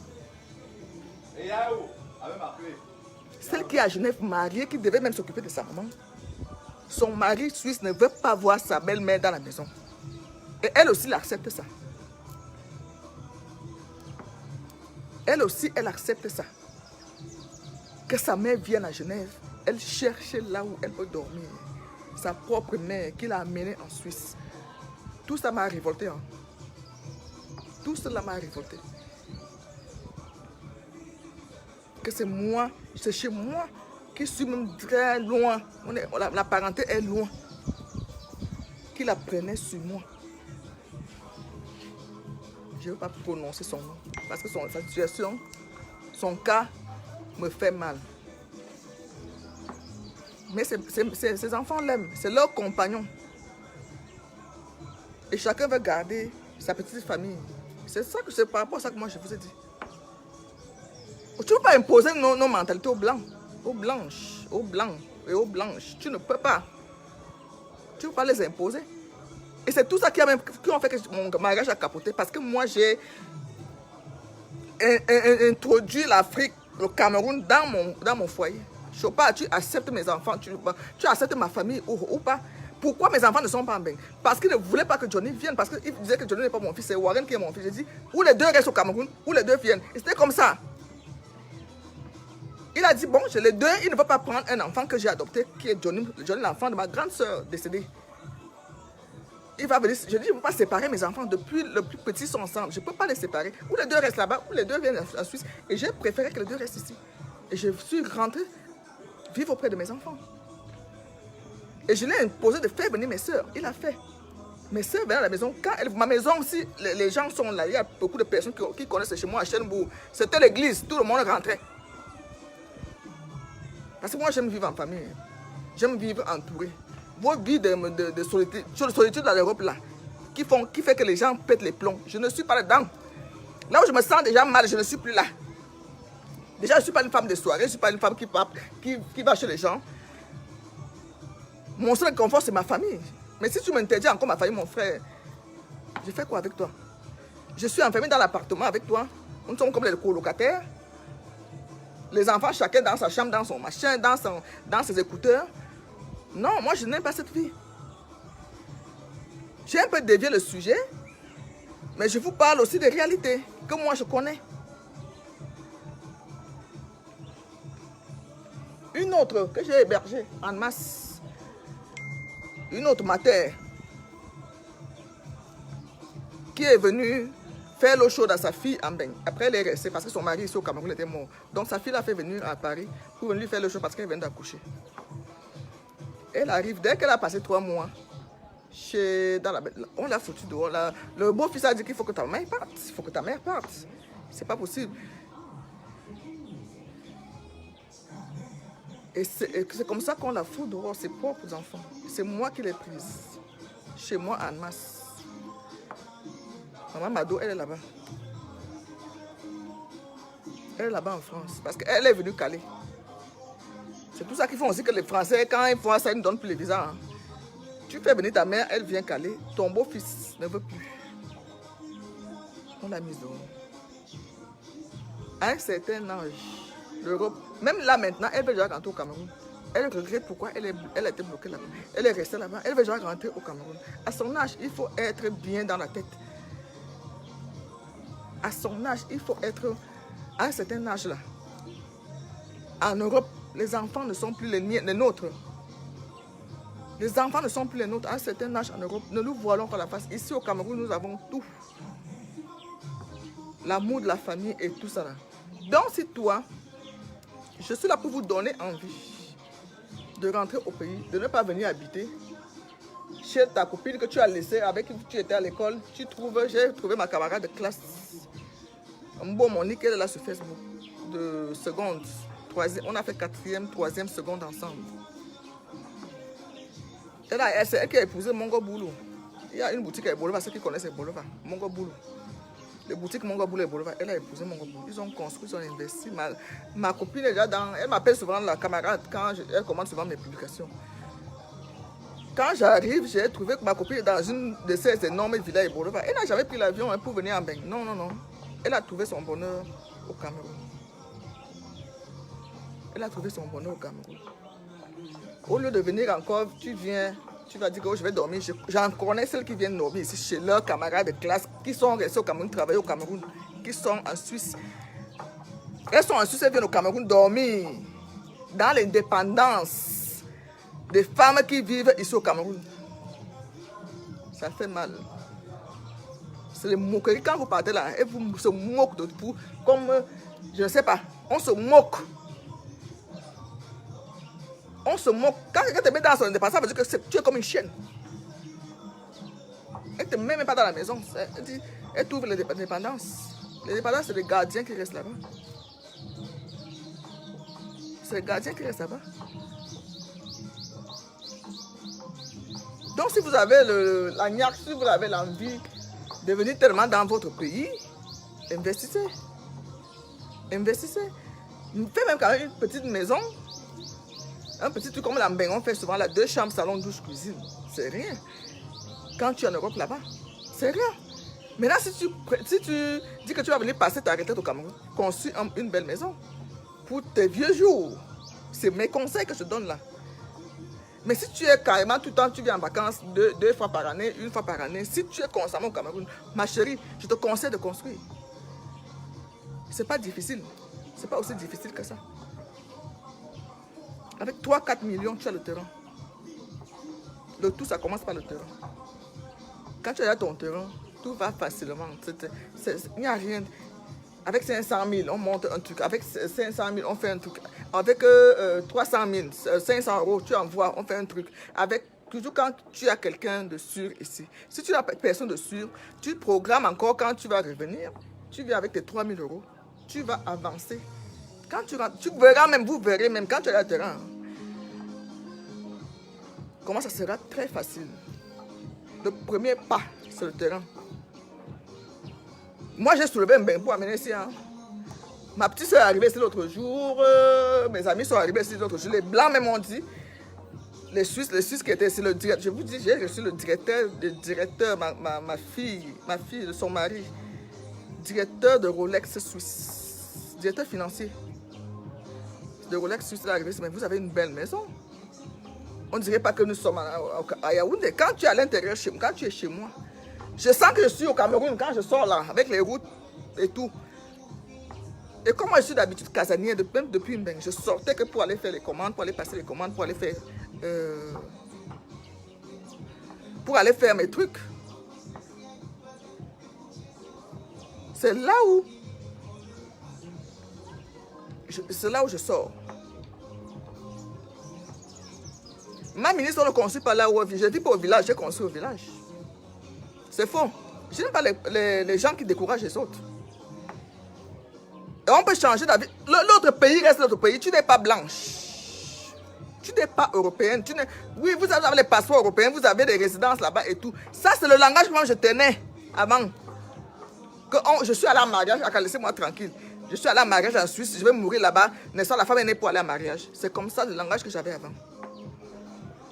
Celle qui est à Genève mariée, qui devait même s'occuper de sa maman. Son mari suisse ne veut pas voir sa belle-mère dans la maison. Et elle aussi, elle accepte ça. Elle aussi, elle accepte ça. Que sa mère vienne à Genève, elle cherche là où elle peut dormir. Sa propre mère qui l'a amenée en Suisse. Tout ça m'a révolté. Hein. Tout cela m'a révolté. Que c'est chez moi, qui suis même très loin. La parenté est loin. Qui la prenait sur moi. Je ne veux pas prononcer son nom. Parce que sa situation, son cas me fait mal. Mais ces enfants l'aiment. C'est leur compagnon. Et chacun veut garder sa petite famille. C'est par rapport à ça que moi je vous ai dit. Tu ne peux pas imposer nos mentalités aux blancs, aux blanches, aux blancs et aux blanches. Tu ne peux pas. Tu ne peux pas les imposer. Et c'est tout ça qui a fait que mon mariage a capoté. Parce que moi, j'ai introduit l'Afrique, le Cameroun dans mon foyer. Je ne sais pas, tu acceptes mes enfants, tu acceptes ma famille ou pas. Pourquoi mes enfants ne sont pas en bain? Parce qu'ils ne voulaient pas que Johnny vienne. Parce qu'ils disaient que Johnny n'est pas mon fils, c'est Warren qui est mon fils. J'ai dit, ou les deux restent au Cameroun, ou les deux viennent. Et c'était comme ça. Il a dit, bon, les deux, il ne va pas prendre un enfant que j'ai adopté, qui est Johnny, l'enfant de ma grande soeur décédée. Il va venir, je dis, je ne peux pas séparer mes enfants. Depuis le plus petit, ils sont ensemble. Je ne peux pas les séparer. Ou les deux restent là-bas, ou les deux viennent en Suisse. Et j'ai préféré que les deux restent ici. Et je suis rentrée vivre auprès de mes enfants. Et je lui ai imposé de faire venir mes soeurs. Il a fait. Mes soeurs venaient à la maison. Ma maison aussi, les gens sont là. Il y a beaucoup de personnes qui connaissent chez moi à Chenbourg. C'était l'église. Tout le monde rentrait. Parce que moi, j'aime vivre en famille. J'aime vivre entouré. Vos vies de solitude dans l'Europe, là, qui fait que les gens pètent les plombs. Je ne suis pas là-dedans. Là où je me sens déjà mal, je ne suis plus là. Déjà, je ne suis pas une femme de soirée. Je ne suis pas une femme qui va chez les gens. Mon seul confort, c'est ma famille. Mais si tu m'interdis encore ma famille, mon frère, je fais quoi avec toi? Je suis enfermée dans l'appartement avec toi. Nous sommes comme les colocataires. Les enfants, chacun dans sa chambre, dans son machin, dans ses écouteurs. Non, moi, je n'aime pas cette vie. J'ai un peu dévié le sujet, mais je vous parle aussi des réalités que moi, je connais. Une autre que j'ai hébergée en masse. Une autre mater qui est venue faire l'eau chaude à sa fille en bain. Après, elle est restée parce que son mari ici au Cameroun était mort. Donc, sa fille l'a fait venir à Paris pour venir lui faire l'eau chaude parce qu'elle vient d'accoucher. Elle arrive, dès qu'elle a passé 3 mois, on l'a foutu dehors. Le beau-fils a dit qu'il faut que ta mère parte. Il faut que ta mère parte. C'est pas possible. Et c'est comme ça qu'on la fout dehors, ses propres enfants. C'est moi qui l'ai prise. Chez moi, en masse. Maman Mado, elle est là-bas. Elle est là-bas en France. Parce qu'elle est venue caler. C'est pour ça qu'ils font aussi que les Français, quand ils font ça, ils ne donnent plus les visas. Hein. Tu fais venir ta mère, elle vient caler. Ton beau-fils ne veut plus. On l'a mise dehors. À un certain âge, l'Europe, même là maintenant, elle veut déjà rentrer au Cameroun. Elle regrette pourquoi elle a été bloquée là-bas. Elle est restée là-bas. Elle veut déjà rentrer au Cameroun. À son âge, il faut être bien dans la tête. À son âge, il faut être à un certain âge là. En Europe, les enfants ne sont plus les nôtres. Les enfants ne sont plus les nôtres. À un certain âge en Europe, ne nous voilons pas la face. Ici au Cameroun, nous avons tout. L'amour de la famille et tout ça là. Donc si toi, je suis là pour vous donner envie de rentrer au pays, de ne pas venir habiter chez ta copine que tu as laissée, avec qui tu étais à l'école. J'ai trouvé ma camarade de classe, Monique, elle est là sur Facebook, de seconde, troisième, on a fait 4e, 3e, seconde ensemble. C'est elle qui a épousé Mongo Boulou. Il y a une boutique à Bolova, ceux qui connaissent Bolova, Mongo Boulou. Les boutiques Mongo Boulou et Bolova, elle a épousé Mongo Boulou. Ils ont construit, ils ont investi. Ma copine est déjà dans. Elle m'appelle souvent la camarade quand elle commande souvent mes publications. Quand j'arrive, j'ai trouvé que ma copine est dans une de ces énormes villas à Bolova. Elle n'a jamais pris l'avion pour venir en Beng. Non, non, non. Elle a trouvé son bonheur au Cameroun. Elle a trouvé son bonheur au Cameroun. Au lieu de venir encore, tu viens. Tu vas dire que je vais dormir. J'en connais celles qui viennent dormir ici chez leurs camarades de classe qui sont restés au Cameroun, travailler au Cameroun, qui sont en Suisse. Elles sont en Suisse, elles viennent au Cameroun dormir dans l'indépendance des femmes qui vivent ici au Cameroun. Ça fait mal. C'est les moqueries. Quand vous partez là, et vous se moquez de vous, comme, je ne sais pas, on se moque. On se moque. Quand quelqu'un te met dans son indépendance, ça veut dire que tu es comme une chienne. Elle ne te met même pas dans la maison. Elle t'ouvre l'indépendance. L'indépendance, c'est les gardiens qui restent là-bas. C'est les gardiens qui restent là-bas. Donc, si vous avez la niaque, si vous avez l'envie de venir tellement dans votre pays, investissez. Investissez. Faites même quand même une petite maison. Un petit truc comme la Mbeng, on fait souvent là, 2 chambres, salon, douche, cuisine. C'est rien. Quand tu es en Europe là-bas, c'est rien. Maintenant, si tu dis que tu vas venir passer ta retraite au Cameroun, construis une belle maison pour tes vieux jours. C'est mes conseils que je donne là. Mais si tu es carrément tout le temps, tu viens en vacances 2 fois par année, 1 fois par année, si tu es constamment au Cameroun, ma chérie, je te conseille de construire. C'est pas difficile. C'est pas aussi difficile que ça. Avec 3-4 millions, tu as le terrain. Le tout, ça commence par le terrain. Quand tu as ton terrain, tout va facilement. Il n'y a rien. Avec 500 000, on monte un truc. Avec 500 000, on fait un truc. Avec 300 000, 500 euros, tu envoies, on fait un truc. Toujours quand tu as quelqu'un de sûr ici. Si tu n'as personne de sûr, tu programmes encore quand tu vas revenir. Tu viens avec tes 3 000 euros. Tu vas avancer. Quand tu rentres, vous verrez même quand tu as le terrain. Comment ça sera très facile. Le premier pas, c'est le terrain. Moi, j'ai soulevé un bain pour amener ici. Hein. Ma petite soeur est arrivée ici l'autre jour. Mes amis sont arrivés ici l'autre jour. Les Blancs même ont dit. Les Suisses qui étaient ici, le directeur. Je vous dis, j'ai reçu le directeur, ma fille, de son mari. Directeur de Rolex Suisse. Directeur financier. De Rolex Suisse, là, arrivé ici. Mais vous avez une belle maison. On ne dirait pas que nous sommes à Yaoundé. Quand tu es à l'intérieur, quand tu es chez moi, je sens que je suis au Cameroun quand je sors là, avec les routes et tout. Et comme moi je suis d'habitude casanier, même depuis Mbeng, je sortais que pour aller faire les commandes, pour aller passer les commandes, pour aller faire mes trucs. C'est là où je sors. Ma ministre, on ne construit pas là où je vis. Je ne vis pas au village, j'ai construit au village. C'est faux. Je n'aime pas les gens qui découragent les autres. Et on peut changer d'avis. L'autre pays reste l'autre pays. Tu n'es pas blanche. Tu n'es pas européenne. Oui, vous avez les passeports européens, vous avez des résidences là-bas et tout. Ça, c'est le langage que moi je tenais avant. Je suis allé en mariage, laissez-moi tranquille. Je suis allé en mariage en Suisse, je vais mourir là-bas. N'est-ce pas, la femme est née pour aller en mariage. C'est comme ça le langage que j'avais avant.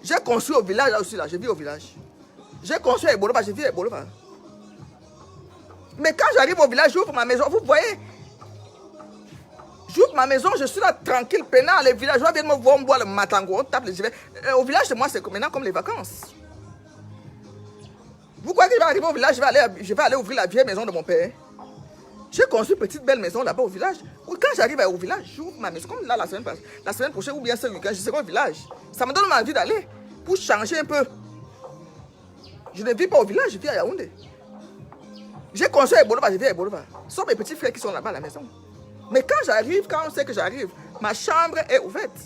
J'ai construit au village là aussi, là. Je vis au village. J'ai construit à Ebolova, je vis à Ebolova. Mais quand j'arrive au village, j'ouvre ma maison, vous voyez, j'ouvre ma maison, je suis là tranquille, peinant. Les villageois viennent me voir, on boit le matango, on tape les hivers. Au village, de moi, c'est maintenant comme les vacances. Vous croyez que je vais arriver au village, je vais aller ouvrir la vieille maison de mon père. J'ai construit une petite belle maison là-bas au village. Quand j'arrive au village, j'ouvre ma maison. Comme là, la semaine prochaine ou bien ce week-end, je serai au village. Ça me donne envie d'aller pour changer un peu. Je ne vis pas au village, je vis à Yaoundé. J'ai construit à Ebolova, je vis à Ebolova. Ce sont mes petits frères qui sont là-bas à la maison. Mais quand j'arrive, quand on sait que j'arrive, ma chambre est ouverte.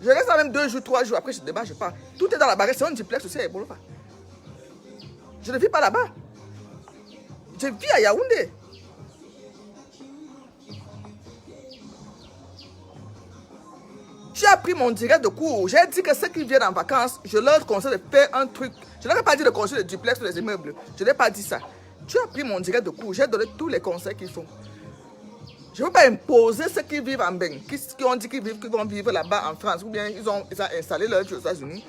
Je reste là même 2 jours, 3 jours, après je débarque, je pars. Tout est dans la barrière, c'est un duplex aussi à Ebolova. Je ne vis pas là-bas. Je vis à Yaoundé. Tu as pris mon direct de cours. J'ai dit que ceux qui viennent en vacances, je leur conseille de faire un truc. Je n'aurais pas dit de construire des duplex ou des immeubles. Je n'ai pas dit ça. Tu as pris mon direct de cours. J'ai donné tous les conseils qu'il faut. Je ne veux pas imposer ceux qui vivent en Beng, qui ont dit qu'ils vont vivre là-bas en France, ou bien ils ont installé leur vie aux États-Unis,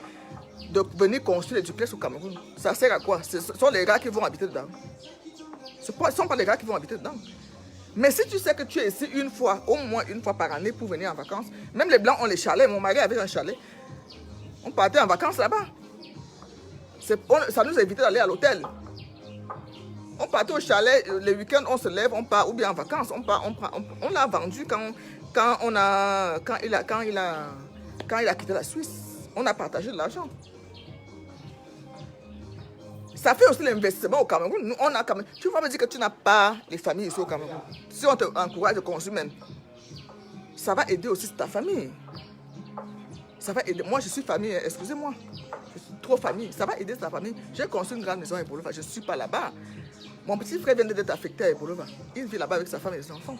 de venir construire des duplex au Cameroun. Ça sert à quoi? Ce sont les gars qui vont habiter dedans. Ce ne sont pas les gars qui vont habiter dedans. Mais si tu sais que tu es ici une fois, au moins une fois par année pour venir en vacances, même les Blancs ont les chalets, mon mari avait un chalet, on partait en vacances là-bas. Ça nous évitait d'aller à l'hôtel. On partait au chalet, les week-ends on se lève, on part, ou bien en vacances, on l'a vendu quand il a quitté la Suisse. On a partagé de l'argent. Ça fait aussi l'investissement au Cameroun. Nous, on a Cameroun. Tu vas me dire que tu n'as pas les familles ici au Cameroun. Si on te encourage de construire même, ça va aider aussi ta famille. Ça va aider. Moi, je suis famille, excusez-moi. Je suis trop famille. Ça va aider ta famille. J'ai construit une grande maison à Ebolova. Je ne suis pas là-bas. Mon petit frère vient d'être affecté à Ebolova. Il vit là-bas avec sa femme et ses enfants.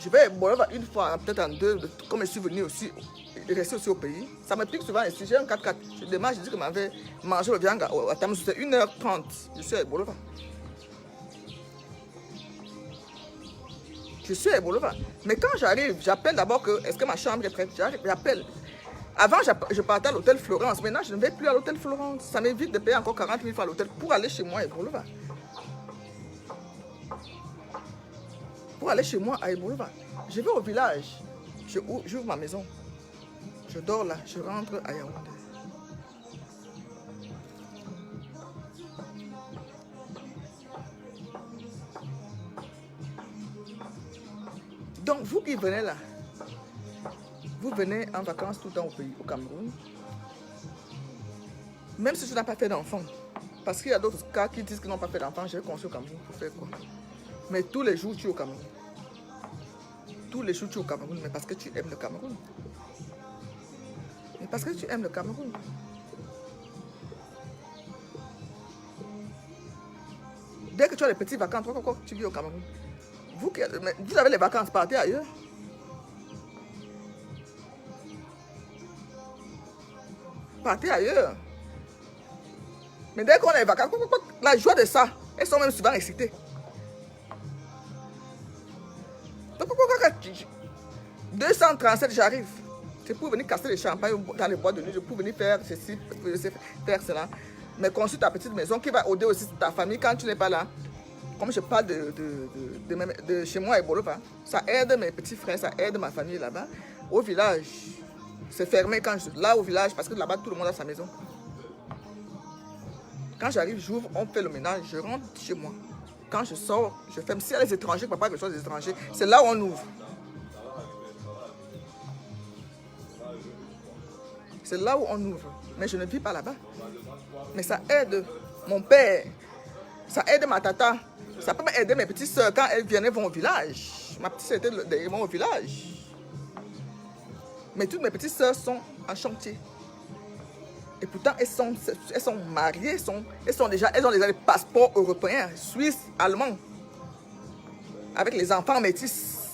Je vais à Ebolova une fois, peut-être en 2, comme je suis venu aussi. Rester aussi au pays. Ça me pique souvent ici. J'ai un 4x4. Je démarre, je dis que je m'avais mangé le viande à Tamou. C'était 1h30. Je suis à Ebolova. Je suis à Ebolova. Mais quand j'arrive, j'appelle d'abord que est-ce que ma chambre est prête. J'appelle. Avant, je partais à l'hôtel Florence. Maintenant, je ne vais plus à l'hôtel Florence. Ça m'évite de payer encore 40 000 fois à l'hôtel pour aller chez moi à Ebolova. Pour aller chez moi à Ebolova. Je vais au village. J'ouvre ma maison. Je dors là, je rentre à Yaoundé. Donc, vous qui venez là, vous venez en vacances tout le temps au pays, au Cameroun, même si tu n'as pas fait d'enfant, parce qu'il y a d'autres cas qui disent qu'ils n'ont pas fait d'enfant, je vais construire au Cameroun pour faire quoi? Mais tous les jours, tu es au Cameroun. Tous les jours, tu es au Cameroun, mais parce que tu aimes le Cameroun. Mais parce que tu aimes le Cameroun. Dès que tu as les petites vacances, tu vis au Cameroun. Vous avez les vacances, partez ailleurs. Partez ailleurs. Mais dès qu'on a les vacances, la joie de ça, elles sont même souvent excitées. Donc, 237, j'arrive. C'est pour venir casser les champagnes dans les boîtes de nuit, pour venir faire ceci, faire cela. Mais construire ta petite maison qui va aider aussi ta famille quand tu n'es pas là. Comme je parle de chez moi à Ebolova, ça aide mes petits frères, ça aide ma famille là-bas. Au village, c'est fermé quand je suis là au village parce que là-bas tout le monde a sa maison. Quand j'arrive, j'ouvre, on fait le ménage, je rentre chez moi. Quand je sors, je ferme. Si il y a les étrangers, papa reçoit des étrangers, c'est là où on ouvre. C'est là où on ouvre. Mais je ne vis pas là-bas. Mais ça aide mon père. Ça aide ma tata. Ça peut aider mes petites soeurs quand elles viennent, elles vont au village. Ma petite soeur, elles vont au village. Mais toutes mes petites soeurs sont en chantier. Et pourtant, elles sont mariées, elles ont déjà des passeports européens, suisses, allemands. Avec les enfants métis.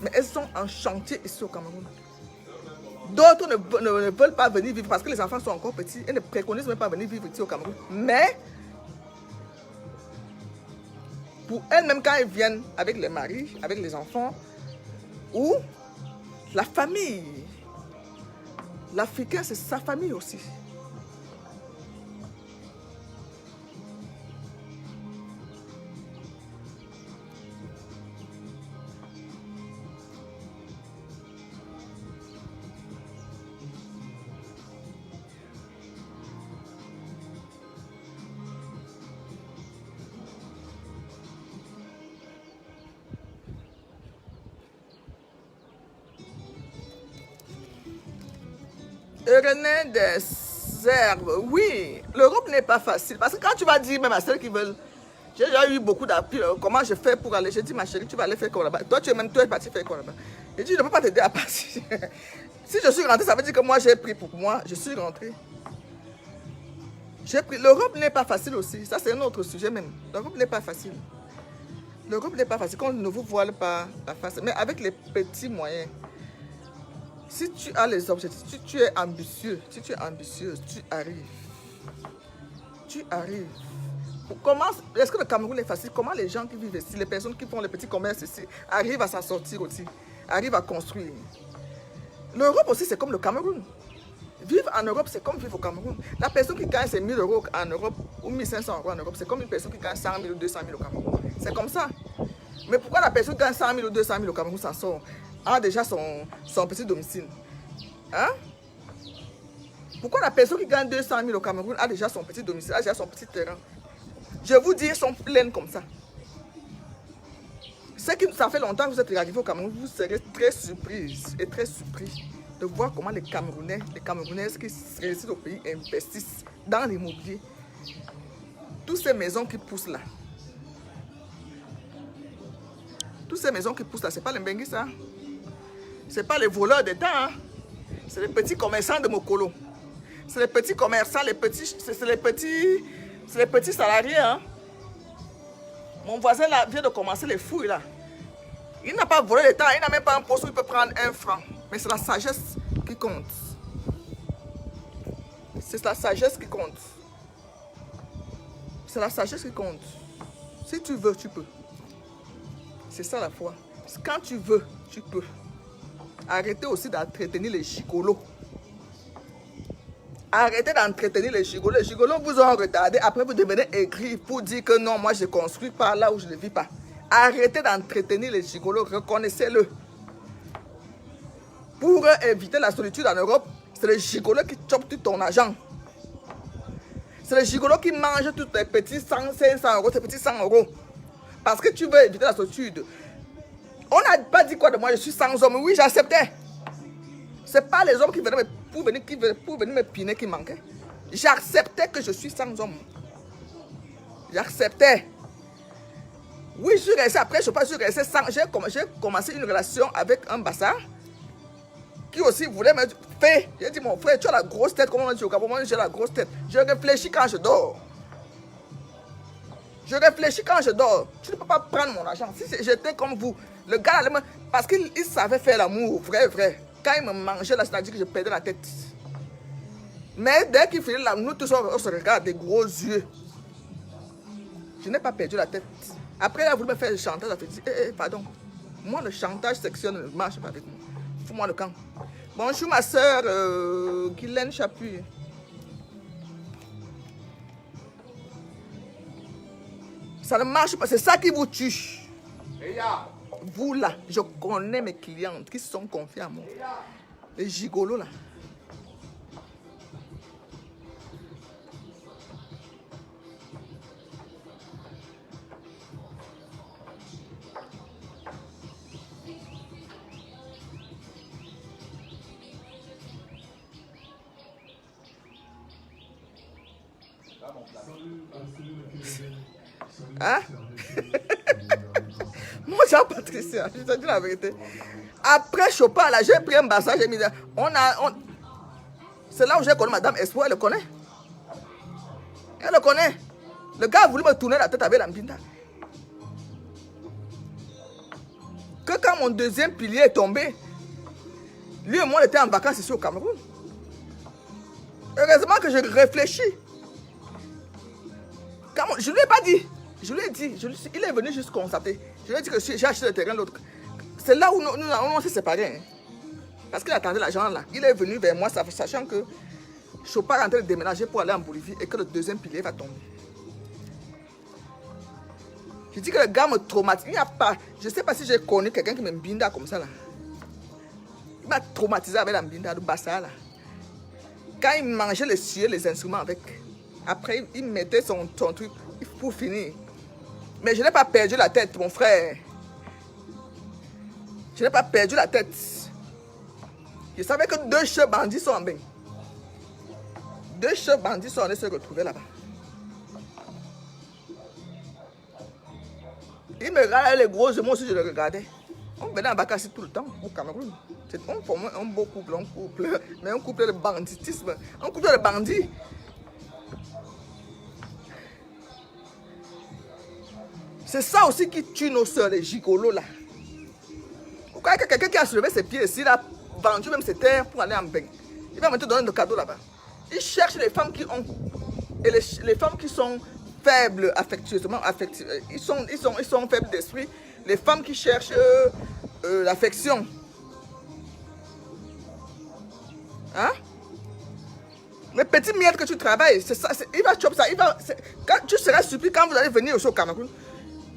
Mais elles sont en chantier ici au Cameroun. D'autres ne veulent pas venir vivre parce que les enfants sont encore petits. Elles ne préconisent même pas venir vivre ici au Cameroun. Mais Pour elles-mêmes, quand elles viennent avec les maris, avec les enfants, ou la famille. L'Africain, c'est sa famille aussi. René des herbes, oui, l'Europe n'est pas facile. Parce que quand tu vas dire, même à celles qui veulent, j'ai déjà eu beaucoup d'appui, comment je fais pour aller, j'ai dit, ma chérie, tu vas aller faire quoi là-bas? Toi, tu es parti faire quoi là-bas? J'ai dit, je ne peux pas t'aider à partir. Si je suis rentrée, ça veut dire que moi, j'ai pris pour moi, je suis rentrée. J'ai pris. L'Europe n'est pas facile aussi, ça c'est un autre sujet même. L'Europe n'est pas facile. L'Europe n'est pas facile, qu'on ne vous voile pas la face, mais avec les petits moyens. Si tu as les objectifs, si tu es ambitieux, si tu es ambitieuse, tu arrives. Tu arrives. Comment, est-ce que le Cameroun est facile? Comment les gens qui vivent ici, les personnes qui font les petits commerces ici, arrivent à s'en sortir aussi, arrivent à construire? L'Europe aussi, c'est comme le Cameroun. Vivre en Europe, c'est comme vivre au Cameroun. La personne qui gagne ses 1000 euros en Europe ou 1500 euros en Europe, c'est comme une personne qui gagne 100 000 ou 200 000 au Cameroun. C'est comme ça. Mais pourquoi la personne qui gagne 100 000 ou 200 000 au Cameroun s'en sort? A déjà son petit domicile. Hein? Pourquoi la personne qui gagne 200 000 au Cameroun a déjà son petit domicile, a déjà son petit terrain? Je vous dis, ils sont pleins comme ça. Ça fait longtemps que vous êtes arrivé au Cameroun, vous serez très surprise et très surpris de voir comment les Camerounais, les Camerounaises qui résident au pays investissent dans l'immobilier. Toutes ces maisons qui poussent là. Toutes ces maisons qui poussent là, c'est pas les Mbenguis, ça. C'est pas les voleurs d'État, hein. C'est les petits commerçants de Mokolo. C'est les petits commerçants, c'est les petits salariés, hein. Mon voisin là vient de commencer les fouilles là. Il n'a pas volé l'État, il n'a même pas un poste où il peut prendre 1 franc. Mais c'est la sagesse qui compte. C'est la sagesse qui compte. C'est la sagesse qui compte. Si tu veux, tu peux. C'est ça la foi. Quand tu veux, tu peux. Arrêtez aussi d'entretenir les gigolos. Arrêtez d'entretenir les gigolos. Les gigolos vous ont retardé. Après, vous devenez aigri pour dire que non, moi je construis pas là où je ne vis pas. Arrêtez d'entretenir les gigolos. Reconnaissez-le. Pour éviter la solitude en Europe, c'est les gigolos qui chopent tout ton argent. C'est les gigolos qui mangent tous les petits 100, 500 euros, ces petits 100 euros. Parce que tu veux éviter la solitude. On n'a pas dit quoi de moi, je suis sans homme. Oui, j'acceptais. Ce n'est pas les hommes qui venaient pour venir me piner qui manquaient. J'acceptais que je suis sans homme. J'acceptais. Oui, je suis resté. Après, je suis resté sans. J'ai commencé une relation avec un bassa qui aussi voulait me faire. J'ai dit, mon frère, tu as la grosse tête. Comment on dit au Gabon? Moi, j'ai la grosse tête. Je réfléchis quand je dors. Je réfléchis quand je dors. Tu ne peux pas prendre mon argent. Si j'étais comme vous, le gars allait me... Parce qu'il savait faire l'amour, vrai. Quand il me mangeait là, c'est-à-dire que je perdais la tête. Mais dès qu'il faisait l'amour, nous tous on se regarde des gros yeux. Je n'ai pas perdu la tête. Après, il a voulu me faire le chantage. Il a fait pardon. Moi, le chantage sexuel ne marche pas avec moi. Fous-moi le camp. Bonjour ma soeur Guylaine Chapuis. Ça ne marche pas. C'est ça qui vous tue. Vous là, je connais mes clientes qui sont confiées à moi. Les gigolos là. Hein? Moi, Jean-Patricia, je te dis la vérité. Après Chopin, là, j'ai pris un bassin, j'ai mis... C'est là où j'ai connu Madame Espoir, elle le connaît. Elle le connaît. Le gars a voulu me tourner la tête avec l'ambinda. Que quand mon deuxième pilier est tombé, lui et moi, on était en vacances ici au Cameroun. Heureusement que je réfléchis. Je ne lui ai pas dit. Je lui ai dit, il est venu juste constater. Je lui ai dit que j'ai acheté le terrain l'autre. C'est là où on s'est séparés. Hein. Parce qu'il attendait l'argent là. Il est venu vers moi sachant que Chopard est en train de déménager pour aller en Bolivie et que le deuxième pilier va tomber. Je dis que le gars me traumatise. Il n'y a pas. Je ne sais pas si j'ai connu quelqu'un qui me binda comme ça là. Il m'a traumatisé avec la binda de Bassa là. Quand il mangeait les cieux, les instruments avec. Après, il mettait son truc pour finir. Mais je n'ai pas perdu la tête, mon frère. Je n'ai pas perdu la tête. Je savais que 2 chefs bandits sont en bain. 2 chefs bandits sont allés se retrouver là-bas. Il me regardait les gros yeux, moi aussi je le regardais. On venait à Bakassi tout le temps, au Cameroun. On formait un beau couple, mais un couple de banditisme, un couple de bandits. C'est ça aussi qui tue nos soeurs, les gigolos là. Vous croyez que quelqu'un qui a soulevé ses pieds, s'il a vendu même ses terres pour aller en bain, il va me te donner le cadeau là-bas. Il cherche les femmes qui ont, et les femmes qui sont faibles affectueusement, ils sont faibles d'esprit. Les femmes qui cherchent l'affection. Hein? Les petits miettes que tu travailles, c'est ça, il va chopper ça. Quand tu seras surpris quand vous allez venir au Cameroun,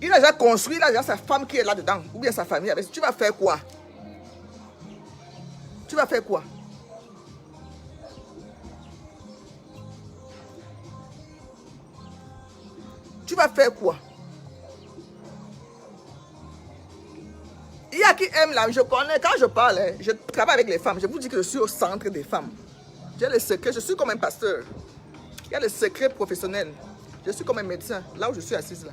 il a déjà construit, il a déjà sa femme qui est là-dedans, ou bien sa famille. Tu vas faire quoi? Tu vas faire quoi? Tu vas faire quoi? Il y a qui aiment l'âme, je connais, quand je parle, hein, je travaille avec les femmes, je vous dis que je suis au centre des femmes. J'ai les secrets, je suis comme un pasteur. Il y a les secrets professionnels. Je suis comme un médecin, là où je suis assise là.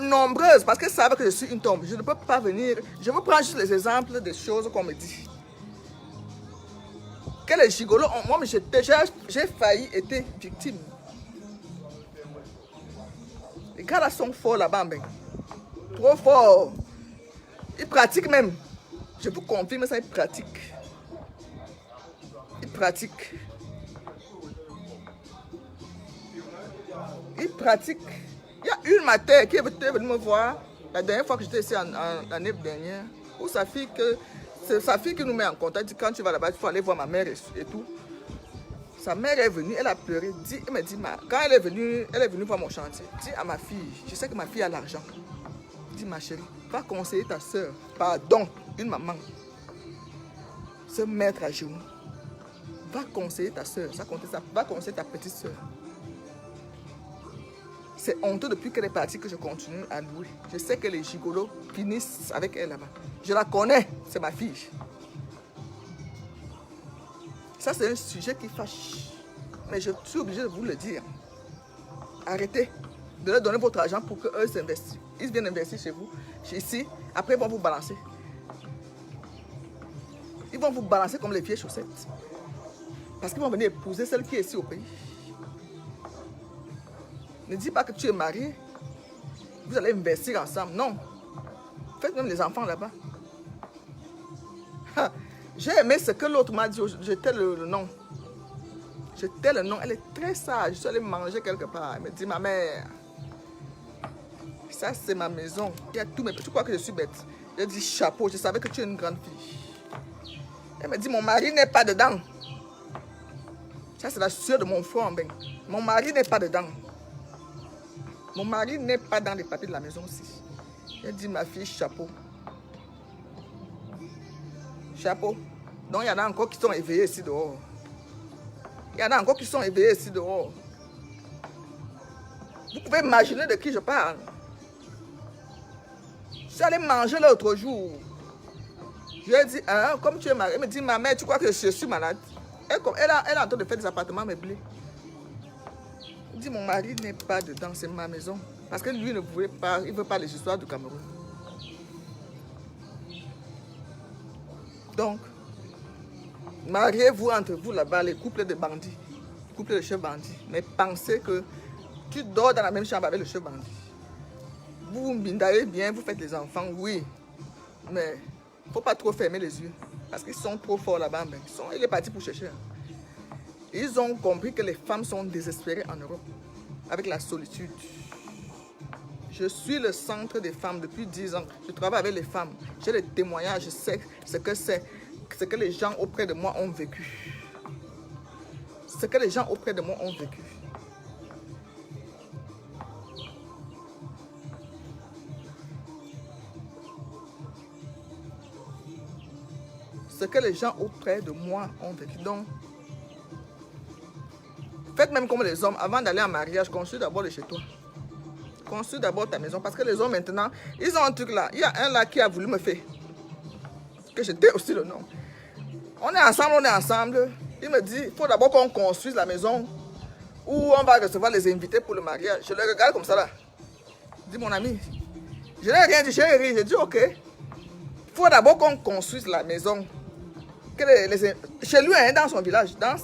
Nombreuses, parce qu'elles savent que je suis une tombe. Je ne peux pas venir. Je vous prends juste les exemples des choses qu'on me dit. Que les gigolos, moi j'ai failli être victime. Les gars là sont forts là-bas, ben. Trop forts. Ils pratiquent même. Je vous confirme ça, ils pratiquent. Ils pratiquent. Ils pratiquent. Il y a une matin qui est venue me voir la dernière fois que j'étais ici l'année dernière. Où sa fille, c'est sa fille qui nous met en contact. Dit, quand tu vas là-bas, il faut aller voir ma mère et tout. Sa mère est venue, elle a pleuré. Elle me dit, quand elle est venue voir mon chantier. Dis à ma fille, je sais que ma fille a l'argent. Dis ma chérie, va conseiller ta soeur. Pardon, une maman. Se mettre à genoux. Va conseiller ta soeur. Va conseiller ta petite soeur. C'est honteux depuis qu'elle est partie que je continue à louer. Je sais que les gigolos finissent avec elle là-bas. Je la connais, c'est ma fille. Ça, c'est un sujet qui fâche. Mais je suis obligé de vous le dire. Arrêtez de leur donner votre argent pour qu'eux s'investissent. Ils viennent investir chez vous, ici. Après, ils vont vous balancer. Ils vont vous balancer comme les vieilles chaussettes. Parce qu'ils vont venir épouser celle qui est ici au pays. Ne dis pas que tu es marié. Vous allez investir ensemble. Non. Faites même les enfants là-bas. J'ai aimé ce que l'autre m'a dit. J'étais le nom. J'étais le nom. Elle est très sage. Je suis allé manger quelque part. Elle me dit, ma mère, ça c'est ma maison. Il y a tous mes petits. Tu crois que je suis bête? J'ai dit chapeau. Je savais que tu es une grande fille. Elle me dit, mon mari n'est pas dedans. Ça c'est la sueur de mon front. Ben. Mon mari n'est pas dedans. Mon mari n'est pas dans les papiers de la maison aussi. J'ai dit, ma fille, chapeau. Chapeau. Donc, il y en a encore qui sont éveillés ici dehors. Il y en a encore qui sont éveillés ici dehors. Vous pouvez imaginer de qui je parle. Je suis allé manger l'autre jour. Je lui ai dit, hein, comme tu es marié, elle me dit, ma mère, tu crois que je suis malade? Elle est en train de faire des appartements meublés. Il dit, mon mari n'est pas dedans, c'est ma maison. Parce que lui ne voulait pas, il ne veut pas les histoires du Cameroun. Donc, mariez-vous entre vous là-bas, les couples de bandits, couples de chefs bandits. Mais pensez que tu dors dans la même chambre avec le chef bandit. Vous vous bindallez bien, vous faites les enfants, oui. Mais il ne faut pas trop fermer les yeux. Parce qu'ils sont trop forts là-bas. Il est parti pour chercher. Ils ont compris que les femmes sont désespérées en Europe. Avec la solitude. Je suis le centre des femmes depuis 10 ans. Je travaille avec les femmes. J'ai des témoignages, je sais ce que c'est, ce que les gens auprès de moi ont vécu. Ce que les gens auprès de moi ont vécu. Ce que les gens auprès de moi ont vécu. Donc, faites même comme les hommes. Avant d'aller en mariage, construis d'abord de chez toi. Construis d'abord ta maison. Parce que les hommes maintenant, ils ont un truc là. Il y a un là qui a voulu me faire. Que j'étais aussi le nom. On est ensemble. Il me dit, il faut d'abord qu'on construise la maison où on va recevoir les invités pour le mariage. Je le regarde comme ça là. Je dis, mon ami, je n'ai rien dit, j'ai ri. J'ai dit, ok. Il faut d'abord qu'on construise la maison. Que chez lui, hein, dans son village, dans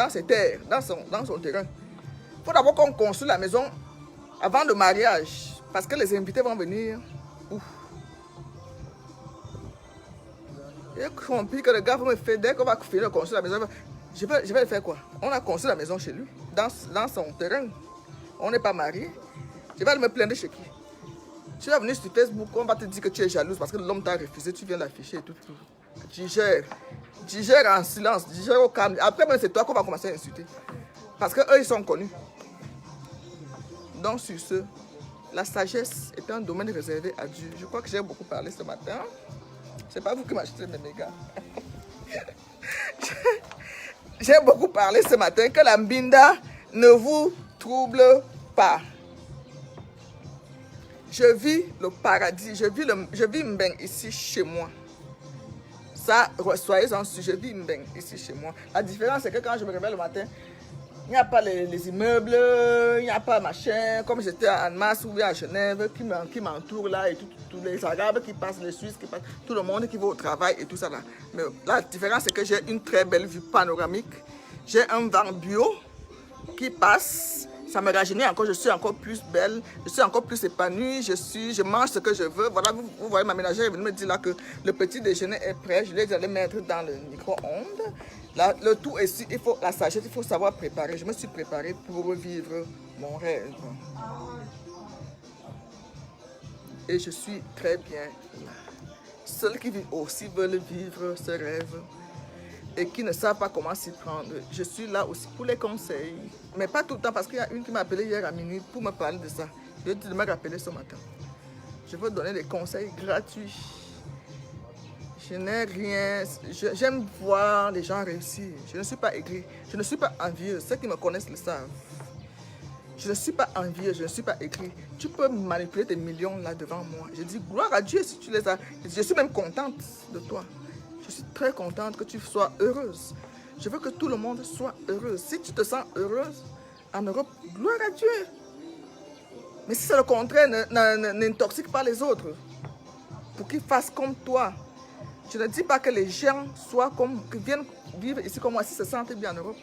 ses terres, dans son terrain. Il faut d'abord qu'on construise la maison avant le mariage. Parce que les invités vont venir. Ouf. J'ai compris que le gars me fait, dès qu'on va finir de construire la maison, je vais le faire quoi? On a construit la maison chez lui, dans son terrain. On n'est pas mariés. Je vais me plaindre chez qui? Tu vas venir sur Facebook, on va te dire que tu es jalouse parce que l'homme t'a refusé, tu viens l'afficher et tout. Digère en silence, digère au calme. Après, c'est toi qu'on va commencer à insulter. Parce qu'eux, ils sont connus. Donc, sur ce, la sagesse est un domaine réservé à Dieu. Je crois que j'ai beaucoup parlé ce matin. C'est pas vous qui m'achetez mes mégas. J'ai beaucoup parlé ce matin que la mbinda ne vous trouble pas. Je vis le paradis, je vis Mbeng ici chez moi. Ça, soyez-en sûrs, je vis Mbeng ici chez moi. La différence, c'est que quand je me réveille le matin, il n'y a pas les immeubles, il n'y a pas machin, comme j'étais à Annemasse ou bien à Genève, qui m'entourent là, et tous les Arabes qui passent, les Suisses qui passent, tout le monde qui va au travail et tout ça là. Mais la différence, c'est que j'ai une très belle vue panoramique. J'ai un vent bio qui passe, ça me rajeunit encore, je suis encore plus belle, je suis encore plus épanouie, je mange ce que je veux. Voilà, vous voyez, ma ménagère est venue me dire là que le petit déjeuner est prêt, je lui ai dit d'aller mettre dans le micro-ondes. Le tout est ici, il faut la sagesse, il faut savoir préparer. Je me suis préparée pour vivre mon rêve. Et je suis très bien là. Ceux qui aussi veulent vivre ce rêve et qui ne savent pas comment s'y prendre, je suis là aussi pour les conseils. Mais pas tout le temps, parce qu'il y a une qui m'a appelé hier à minuit pour me parler de ça. Je vais te me rappeler ce matin. Je veux donner des conseils gratuits. Je n'ai rien. J'aime voir les gens réussir. Je ne suis pas aigrie. Je ne suis pas envieuse. Ceux qui me connaissent le savent. Je ne suis pas envieuse. Je ne suis pas aigrie. Tu peux manipuler tes millions là devant moi. Je dis gloire à Dieu si tu les as. Je suis même contente de toi. Je suis très contente que tu sois heureuse. Je veux que tout le monde soit heureux. Si tu te sens heureuse en Europe, gloire à Dieu. Mais si c'est le contraire, n'intoxique pas les autres. Pour qu'ils fassent comme toi. Je ne dis pas que les gens qui viennent vivre ici comme moi, si se sentent bien en Europe.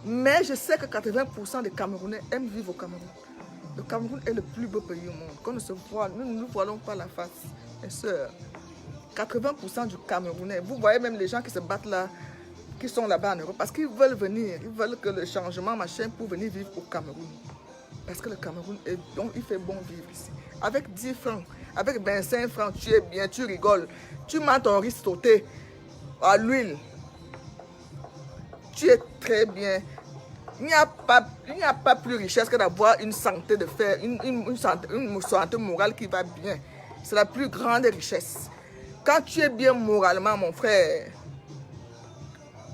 Mais je sais que 80% des Camerounais aiment vivre au Cameroun. Le Cameroun est le plus beau pays au monde. Qu'on ne se voit, nous ne nous voilons pas la face, mes soeurs. 80% du Camerounais, vous voyez même les gens qui se battent là, qui sont là-bas en Europe, parce qu'ils veulent venir, ils veulent que le changement, machin, pour venir vivre au Cameroun. Parce que le Cameroun, il fait bon vivre ici. Avec 10 francs, avec 25 francs, tu es bien, tu rigoles. Tu mets ton riz sauté à l'huile. Tu es très bien. Il n'y a pas plus richesse que d'avoir une santé de fer, une santé morale qui va bien. C'est la plus grande richesse. Quand tu es bien moralement, mon frère,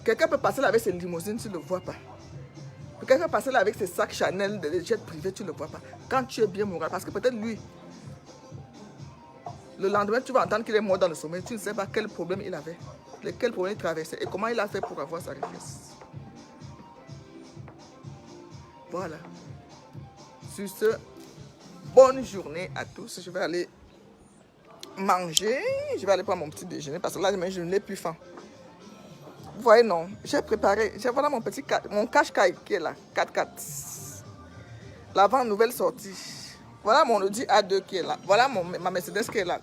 quelqu'un peut passer là avec ses limousines, tu ne le vois pas. Quelqu'un peut passer là avec ses sacs Chanel, des jets privés, tu ne le vois pas. Quand tu es bien moral, parce que peut-être lui, le lendemain, tu vas entendre qu'il est mort dans le sommeil. Tu ne sais pas quel problème il avait, quel problème il traversait et comment il a fait pour avoir sa richesse. Voilà. Sur ce, bonne journée à tous. Je vais aller manger. Je vais aller prendre mon petit déjeuner parce que là, je n'ai plus faim. Vous voyez, non. J'ai préparé. Voilà mon cache-caille qui est là. 4x4. L'avant nouvelle sortie. Voilà mon Audi A2 qui est là. Voilà ma Mercedes qui est là.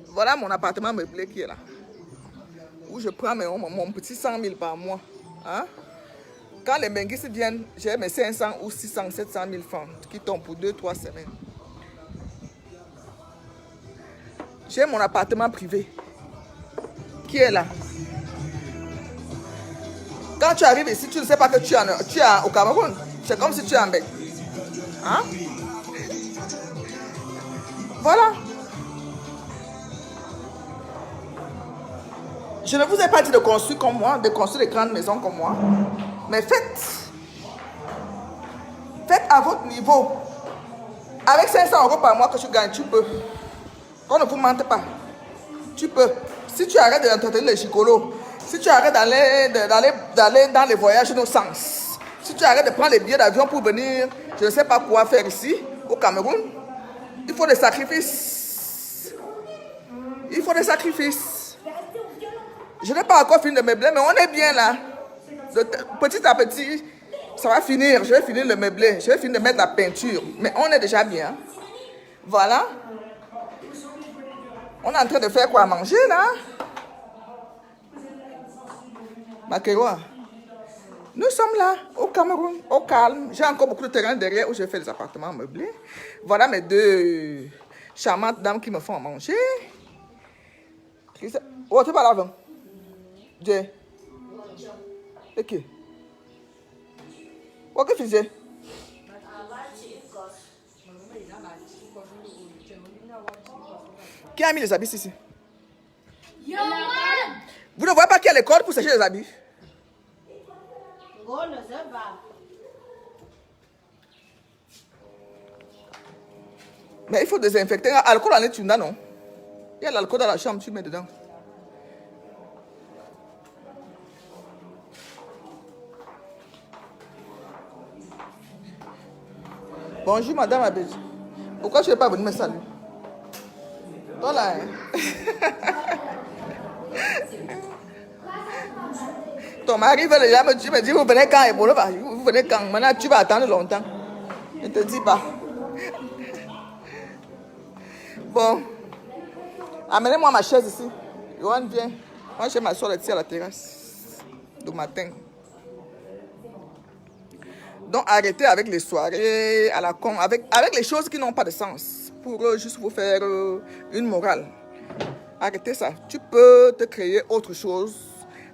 Voilà mon appartement meublé qui est là. Où je prends mon petit 100 000 par mois. Hein? Quand les Benguistes viennent, j'ai mes 500 ou 600, 700 000 francs qui tombent pour 2-3 semaines. J'ai mon appartement privé. Qui est là? Quand tu arrives ici, tu ne sais pas que tu es au Cameroun. C'est comme si tu es en Belgique. Hein? Voilà. Je ne vous ai pas dit de construire comme moi, de construire des grandes maisons comme moi. Mais faites à votre niveau. Avec 500 € par mois que tu gagnes, tu peux. Qu'on ne vous mente pas. Tu peux. Si tu arrêtes d'entretenir les gigolos, si tu arrêtes d'aller dans les voyages no sens, si tu arrêtes de prendre les billets d'avion pour venir, je ne sais pas quoi faire ici, au Cameroun, il faut des sacrifices. Il faut des sacrifices. Je n'ai pas encore fini de meubler, mais on est bien là. Petit à petit, ça va finir. Je vais finir le meubler. Je vais finir de mettre la peinture. Mais on est déjà bien. Voilà. On est en train de faire quoi à manger là? Makewa. Nous sommes là, au Cameroun, au calme. J'ai encore beaucoup de terrain derrière où je fais des appartements meublés. Voilà mes deux charmantes dames qui me font à manger. Oh, tu parles avant? Dieu. Ok. Oh, qu'est-ce que tu fais? Qui a mis les habits ici? Vous ne voyez pas qu'il y a les cordes pour sécher les habits? Mais il faut désinfecter. L'alcool en est une, non? Il y a l'alcool dans la chambre, tu mets dedans. Bonjour madame Abedji. Pourquoi tu n'es pas venue me saluer? Toi là, hein? Ton mari veut déjà me dire, vous venez quand? Vous venez quand? Maintenant tu vas attendre longtemps. Je ne te dis pas. Bon. Amenez-moi ma chaise ici. Johan, viens. Moi, je m'assois ici à la terrasse. Du matin. Donc, arrêtez avec les soirées à la con, avec les choses qui n'ont pas de sens. Pour juste vous faire une morale. Arrêtez ça. Tu peux te créer autre chose.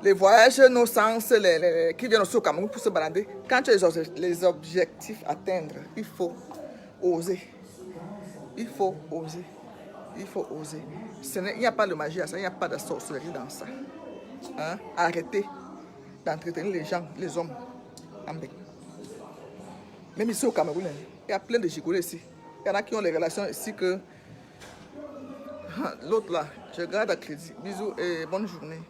Les voyages, nos sens, qui viennent aussi au Cameroun pour se balader. Quand tu as les objectifs à atteindre, il faut oser. Il faut oser. Il faut oser. Il n'y a pas de magie à ça, il n'y a pas de sorcellerie dans ça. Hein? Arrêtez d'entretenir les gens, les hommes. Même ici au Cameroun, il y a plein de gigolos ici. Il y en a qui ont les relations ici que... L'autre là, je garde à crédit. Bisous et bonne journée.